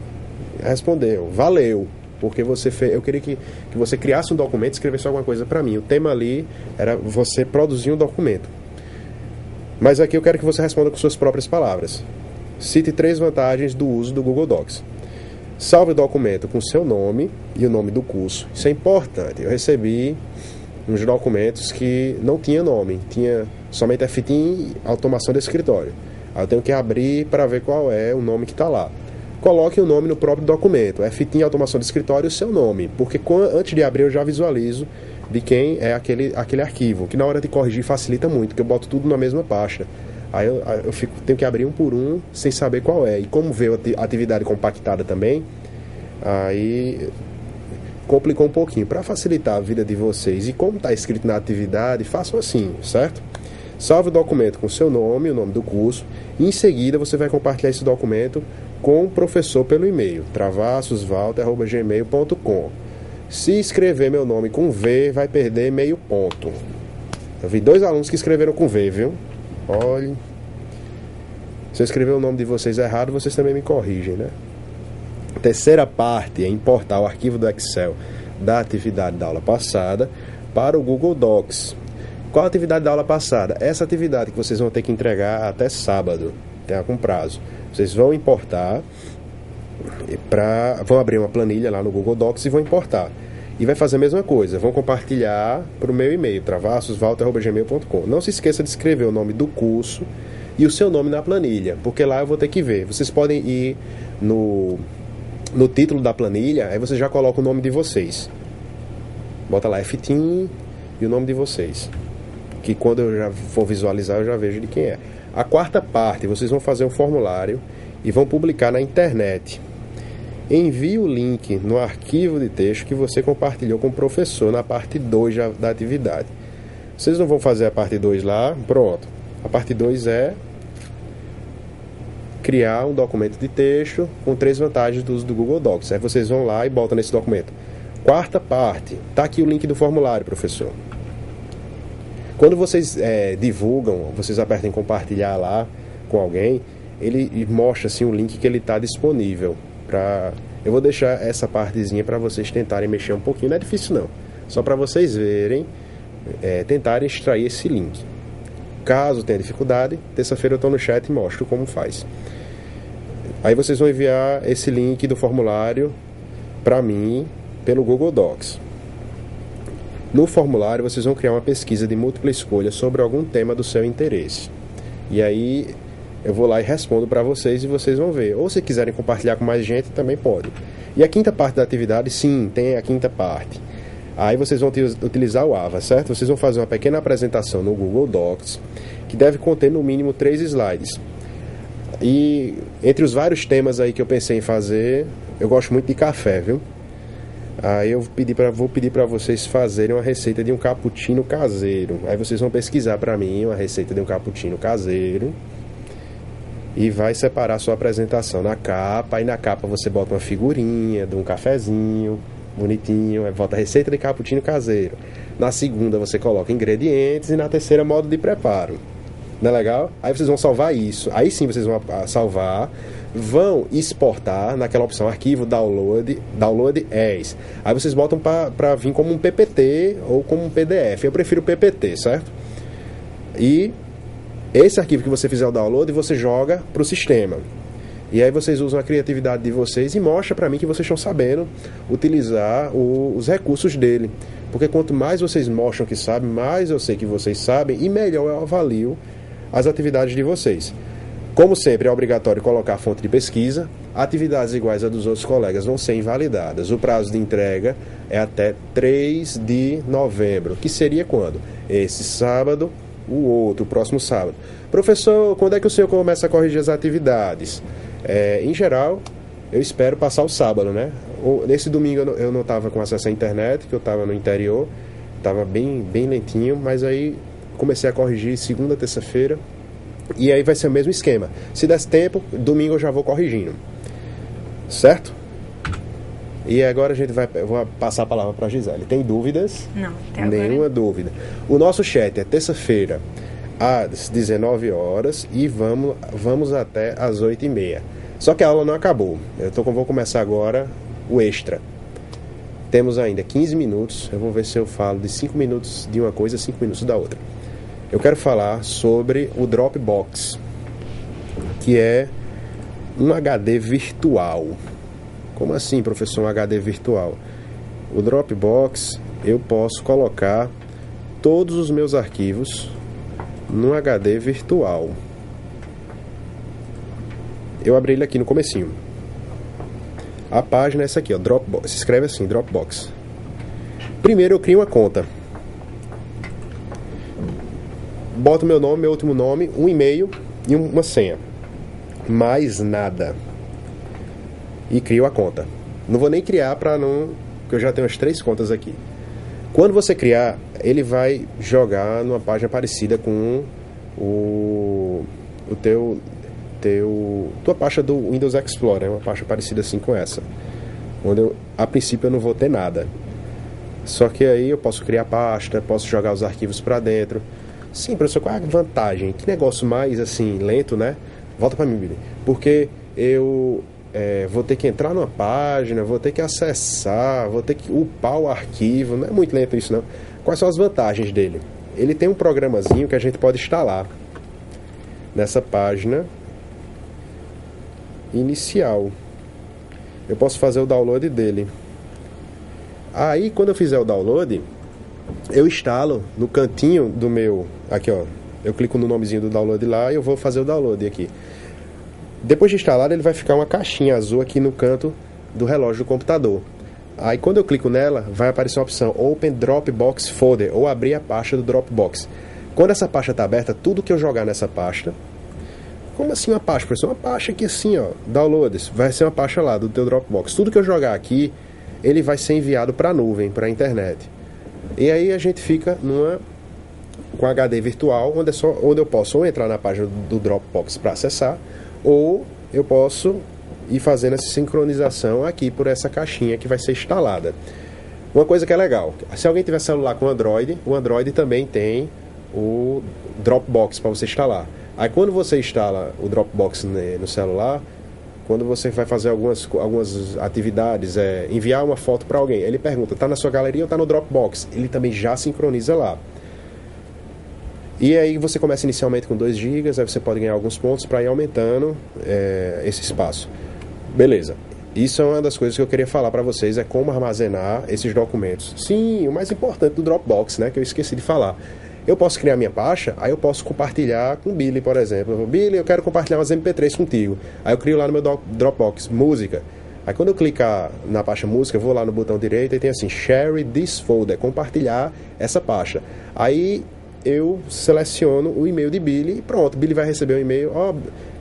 respondeu, valeu. Porque eu queria que você criasse um documento e escrevesse alguma coisa para mim. O tema ali era você produzir um documento. Mas aqui eu quero que você responda com suas próprias palavras. Cite 3 vantagens do uso do Google Docs. Salve o documento com seu nome e o nome do curso. Isso é importante. Eu recebi uns documentos que não tinha nome. Tinha somente FTeam e automação de escritório. Aí eu tenho que abrir para ver qual é o nome que está lá. Coloque o nome no próprio documento. FTeam, automação de escritório, o seu nome. Porque antes de abrir eu já visualizo de quem é aquele arquivo. Que na hora de corrigir facilita muito, porque eu boto tudo na mesma pasta. Aí eu tenho que abrir um por um sem saber qual é. E como veio a atividade compactada também, aí complicou um pouquinho. Para facilitar a vida de vocês e como está escrito na atividade, façam assim, certo? Salve o documento com seu nome, o nome do curso. E em seguida você vai compartilhar esse documento com o professor pelo e-mail, travassosvalter@gmail.com. Se escrever meu nome com V, vai perder meio ponto. Eu vi 2 alunos que escreveram com V, viu? Olha. Se eu escrever o nome de vocês errado, vocês também me corrigem, né? Terceira parte é importar o arquivo do Excel da atividade da aula passada para o Google Docs. Qual a atividade da aula passada? Essa atividade que vocês vão ter que entregar até sábado, com prazo. Vocês vão importar, vão abrir uma planilha lá no Google Docs e vão importar. E vai fazer a mesma coisa, vão compartilhar para o meu e-mail, travassosvalter@gmail.com. Não se esqueça de escrever o nome do curso e o seu nome na planilha, porque lá eu vou ter que ver. Vocês podem ir no título da planilha, aí você já coloca o nome de vocês. Bota lá FTIM e o nome de vocês. Que quando eu já for visualizar, eu já vejo de quem é. A quarta parte, vocês vão fazer um formulário e vão publicar na internet. Envie o link no arquivo de texto que você compartilhou com o professor na parte 2 da atividade. Vocês não vão fazer a parte 2 lá, pronto. A parte 2 é criar um documento de texto com 3 vantagens do uso do Google Docs. Aí vocês vão lá e botam nesse documento. Quarta parte, está aqui o link do formulário, professor. Quando vocês divulgam, vocês apertam em compartilhar lá com alguém, ele mostra assim, o link que ele está disponível. Eu vou deixar essa partezinha para vocês tentarem mexer um pouquinho, não é difícil não. Só para vocês verem, tentarem extrair esse link. Caso tenha dificuldade, terça-feira eu estou no chat e mostro como faz. Aí vocês vão enviar esse link do formulário para mim pelo Google Docs. No formulário vocês vão criar uma pesquisa de múltipla escolha sobre algum tema do seu interesse. E aí eu vou lá e respondo para vocês e vocês vão ver. Ou se quiserem compartilhar com mais gente, também pode. E a quinta parte da atividade, sim, tem a quinta parte. Aí vocês vão utilizar o AVA, certo? Vocês vão fazer uma pequena apresentação no Google Docs, que deve conter no mínimo 3 slides. E entre os vários temas aí que eu pensei em fazer, eu gosto muito de café, viu? Aí eu vou pedir para vocês fazerem uma receita de um cappuccino caseiro. Aí vocês vão pesquisar para mim uma receita de um cappuccino caseiro e vai separar a sua apresentação na capa. Aí na capa você bota uma figurinha de um cafezinho bonitinho, aí bota a receita de cappuccino caseiro. Na segunda você coloca ingredientes e na terceira modo de preparo. Não é legal? Aí vocês vão salvar isso. Aí sim vocês vão salvar, vão exportar naquela opção arquivo, download as. Aí vocês botam para vir como um PPT ou como um PDF. Eu prefiro PPT, certo? E esse arquivo que você fizer o download, você joga para o sistema. E aí vocês usam a criatividade de vocês e mostra para mim que vocês estão sabendo utilizar os recursos dele. Porque quanto mais vocês mostram que sabem, mais eu sei que vocês sabem e melhor eu avalio as atividades de vocês. Como sempre, é obrigatório colocar a fonte de pesquisa. Atividades iguais a dos outros colegas vão ser invalidadas. O prazo de entrega é até 3 de novembro, que seria quando? Esse sábado, o próximo sábado. Professor, quando é que o senhor começa a corrigir as atividades? Em geral, eu espero passar o sábado, né? Nesse domingo eu não estava com acesso à internet, que eu estava no interior, estava bem lentinho, mas aí comecei a corrigir segunda, terça-feira, e aí vai ser o mesmo esquema. Se desse tempo, domingo eu já vou corrigindo. Certo? E agora eu vou passar a palavra para a Gisele. Tem dúvidas? Não, até agora. Nenhuma dúvida. O nosso chat é terça-feira, às 19 horas e vamos até às 8h30. Só que a aula não acabou. Vou começar agora o extra. Temos ainda 15 minutos. Eu vou ver se eu falo de 5 minutos de uma coisa e 5 minutos da outra. Eu quero falar sobre o Dropbox, que é um HD virtual. Como assim, professor, um HD virtual? O Dropbox, eu posso colocar todos os meus arquivos num HD virtual. Eu abri ele aqui no comecinho. A página é essa aqui, ó, Dropbox. Se escreve assim, Dropbox. Primeiro eu crio uma conta. Boto meu nome, meu último nome, um e-mail e uma senha. Mais nada. E crio a conta. Não vou nem criar porque eu já tenho as 3 contas aqui. Quando você criar, ele vai jogar numa página parecida com tua pasta do Windows Explorer, uma pasta parecida assim com essa, onde a princípio eu não vou ter nada. Só que aí eu posso criar pasta, posso jogar os arquivos para dentro. Sim, professor, qual é a vantagem? Que negócio mais assim lento, né? Volta para mim, Billy. Porque eu vou ter que entrar numa página, vou ter que acessar, vou ter que upar o arquivo. Não é muito lento isso, não. Quais são as vantagens dele? Ele tem um programazinho que a gente pode instalar nessa página inicial. Eu posso fazer o download dele. Aí, quando eu fizer o download, eu instalo no cantinho do meu... Aqui, ó. Eu clico no nomezinho do download lá e eu vou fazer o download aqui. Depois de instalado, ele vai ficar uma caixinha azul aqui no canto do relógio do computador. Aí, quando eu clico nela, vai aparecer a opção Open Dropbox Folder, ou abrir a pasta do Dropbox. Quando essa pasta está aberta, tudo que eu jogar nessa pasta... Como assim uma pasta, professor? Uma pasta aqui assim, ó, downloads. Vai ser uma pasta lá do teu Dropbox. Tudo que eu jogar aqui, ele vai ser enviado para a nuvem, para a internet. E aí a gente fica com HD virtual, onde eu posso ou entrar na página do Dropbox para acessar, ou eu posso ir fazendo essa sincronização aqui por essa caixinha que vai ser instalada. Uma coisa que é legal, se alguém tiver celular com Android, o Android também tem o Dropbox para você instalar. Aí quando você instala o Dropbox no celular, quando você vai fazer algumas atividades, enviar uma foto para alguém, ele pergunta, está na sua galeria ou está no Dropbox? Ele também já sincroniza lá. E aí você começa inicialmente com 2 GB, aí você pode ganhar alguns pontos para ir aumentando esse espaço. Beleza. Isso é uma das coisas que eu queria falar para vocês, é como armazenar esses documentos. Sim, o mais importante do Dropbox, né, que eu esqueci de falar. Eu posso criar minha pasta, aí eu posso compartilhar com o Billy, por exemplo. Billy, eu quero compartilhar umas MP3 contigo. Aí eu crio lá no meu Dropbox, música. Aí quando eu clicar na pasta música, eu vou lá no botão direito e tem assim, Share this folder, compartilhar essa pasta. Aí eu seleciono o e-mail de Billy e pronto, Billy vai receber um e-mail,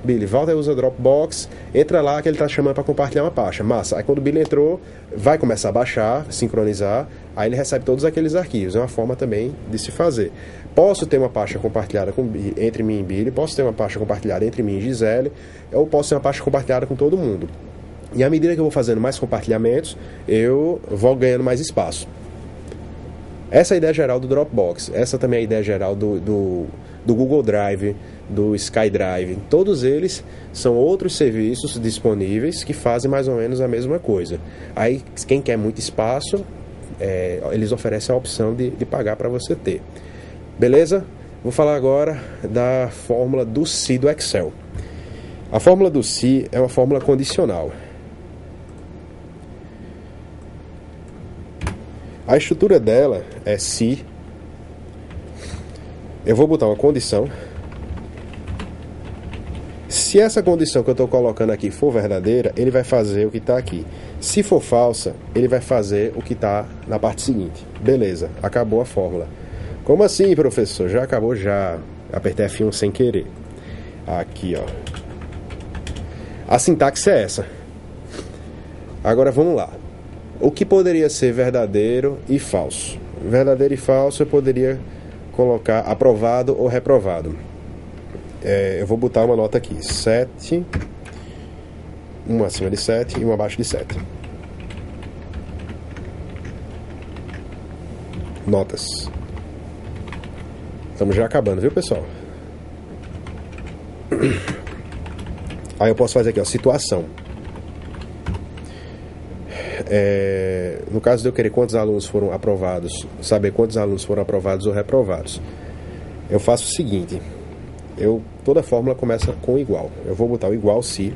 Billy, volta e usa o Dropbox, entra lá que ele está chamando para compartilhar uma pasta, massa. Aí quando o Billy entrou, vai começar a baixar, sincronizar, aí ele recebe todos aqueles arquivos, é uma forma também de se fazer. Posso ter uma pasta compartilhada entre mim e Billy, posso ter uma pasta compartilhada entre mim e Gisele, ou posso ter uma pasta compartilhada com todo mundo. E à medida que eu vou fazendo mais compartilhamentos, eu vou ganhando mais espaço. Essa é a ideia geral do Dropbox. Essa também é a ideia geral do Google Drive, do SkyDrive. Todos eles são outros serviços disponíveis que fazem mais ou menos a mesma coisa. Aí, quem quer muito espaço, eles oferecem a opção de pagar para você ter. Beleza? Vou falar agora da fórmula do se do Excel. A fórmula do se é uma fórmula condicional. A estrutura dela é se. Eu vou botar uma condição. Se essa condição que eu estou colocando aqui for verdadeira, ele vai fazer o que está aqui. Se for falsa, ele vai fazer o que está na parte seguinte. Beleza, acabou a fórmula. Como assim, professor? Já acabou, já. Apertei F1 sem querer. Aqui, ó. A sintaxe é essa. Agora vamos lá. O que poderia ser verdadeiro e falso? Verdadeiro e falso eu poderia colocar aprovado ou reprovado. Eu vou botar uma nota aqui. 7, uma acima de 7 e uma abaixo de 7. Notas. Estamos já acabando, viu, pessoal? Aí eu posso fazer aqui, ó, situação. No caso de eu querer quantos alunos foram aprovados, saber quantos alunos foram aprovados ou reprovados, eu faço o seguinte: toda fórmula começa com igual. Eu vou botar o igual se.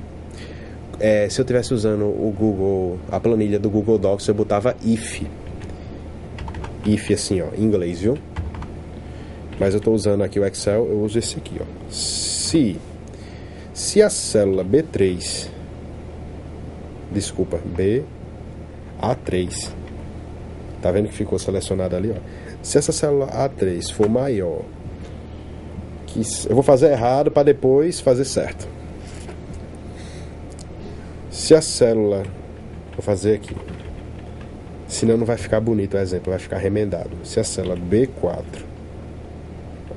Se eu estivesse usando a planilha do Google Docs, eu botava if. If assim, ó, em inglês, viu? Mas eu estou usando aqui o Excel, eu uso esse aqui, ó. Se a célula B3, A3, tá vendo que ficou selecionado ali, ó? Se essa célula A3 for maior que... Eu vou fazer errado para depois fazer certo. Se a célula... Vou fazer aqui. Senão não vai ficar bonito o exemplo, vai ficar remendado. Se a célula B4,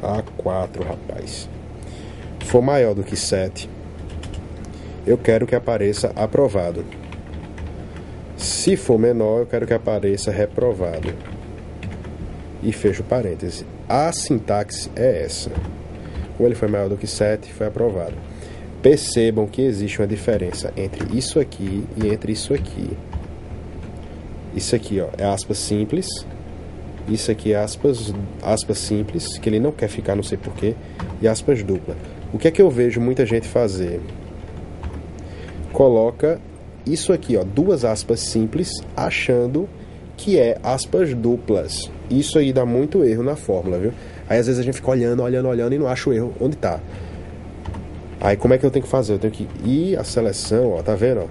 A4, rapaz, for maior do que 7, eu quero que apareça aprovado. Se for menor, eu quero que apareça reprovado. E fecho parênteses. A sintaxe é essa. Como ele foi maior do que 7, foi aprovado. Percebam que existe uma diferença entre isso aqui e entre isso aqui. Isso aqui, ó, é aspas simples. Isso aqui é aspas simples, que ele não quer ficar, não sei porquê. E aspas dupla. O que é que eu vejo muita gente fazer? Coloca isso aqui, ó, duas aspas simples, achando que é aspas duplas. Isso aí dá muito erro na fórmula, viu? Aí às vezes a gente fica olhando e não acha o erro onde tá. Aí como é que eu tenho que fazer? Eu tenho que ir à seleção, ó, tá vendo, ó?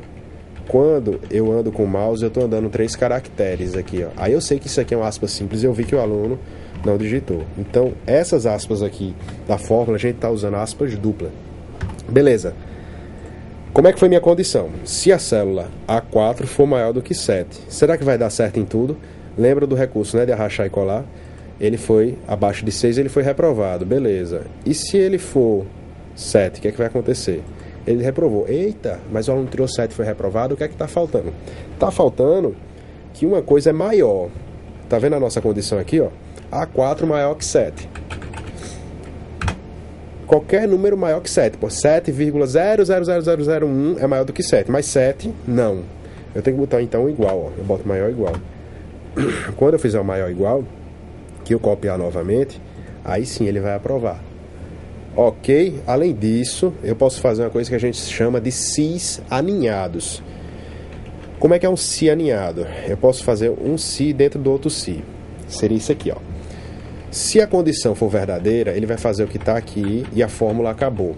Quando eu ando com o mouse, eu tô andando 3 caracteres aqui, ó. Aí eu sei que isso aqui é uma aspa simples, eu vi que o aluno não digitou. Então, essas aspas aqui da fórmula, a gente tá usando aspas dupla. Beleza. Como é que foi minha condição? Se a célula A4 for maior do que 7, será que vai dar certo em tudo? Lembra do recurso, né, de arrachar e colar? Ele foi abaixo de 6, ele foi reprovado, beleza. E se ele for 7, o que é que vai acontecer? Ele reprovou. Eita, mas o aluno tirou 7 e foi reprovado, o que é que está faltando? Está faltando que uma coisa é maior. Tá vendo a nossa condição aqui, ó? A4 maior que 7. Qualquer número maior que 7. 7,000001 é maior do que 7, mas 7 não. Eu tenho que botar então igual, ó. Eu boto maior igual. Quando eu fizer o maior igual, que eu copiar novamente, aí sim ele vai aprovar. Ok? Além disso, eu posso fazer uma coisa que a gente chama de cis aninhados. Como é que é um si aninhado? Eu posso fazer um si dentro do outro si. Seria isso aqui, ó. Se a condição for verdadeira, ele vai fazer o que está aqui e a fórmula acabou.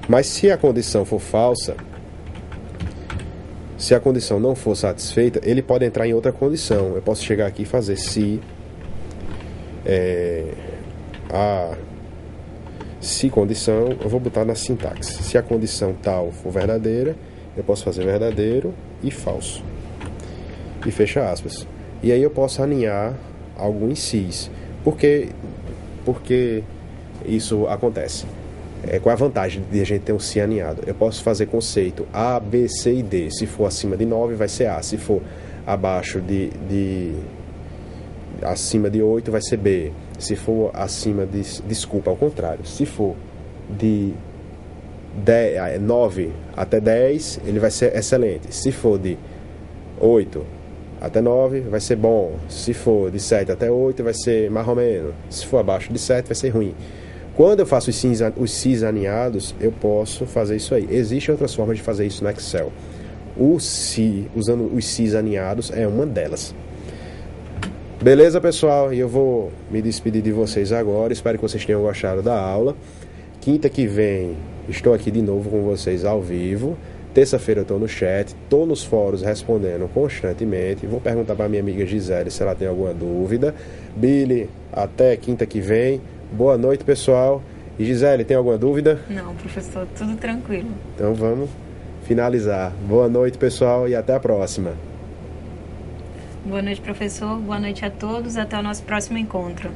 Mas se a condição for falsa, se a condição não for satisfeita, ele pode entrar em outra condição. Eu posso chegar aqui e fazer se condição, eu vou botar na sintaxe. Se a condição tal for verdadeira, eu posso fazer verdadeiro e falso. E fecha aspas. E aí eu posso aninhar alguns sis. Por que isso acontece? Qual é a vantagem de a gente ter um si aninhado? Eu posso fazer conceito A, B, C e D. Se for acima de 9, vai ser A. Se for abaixo acima de 8, vai ser B. Se for acima de... Desculpa, ao contrário. Se for de 9 até 10, ele vai ser excelente. Se for de 8 até 9, vai ser bom. Se for de 7 até 8, vai ser mais ou menos. Se for abaixo de 7, vai ser ruim. Quando eu faço os sis aninhados, eu posso fazer isso aí. Existem outras formas de fazer isso no Excel. Usando os sis aninhados, é uma delas. Beleza, pessoal? E eu vou me despedir de vocês agora. Espero que vocês tenham gostado da aula. Quinta que vem, estou aqui de novo com vocês ao vivo. Terça-feira eu estou no chat, estou nos fóruns respondendo constantemente. Vou perguntar para minha amiga Gisele se ela tem alguma dúvida. Billy, até quinta que vem. Boa noite, pessoal. E Gisele, tem alguma dúvida? Não, professor, tudo tranquilo. Então vamos finalizar. Boa noite, pessoal, e até a próxima. Boa noite, professor. Boa noite a todos. Até o nosso próximo encontro.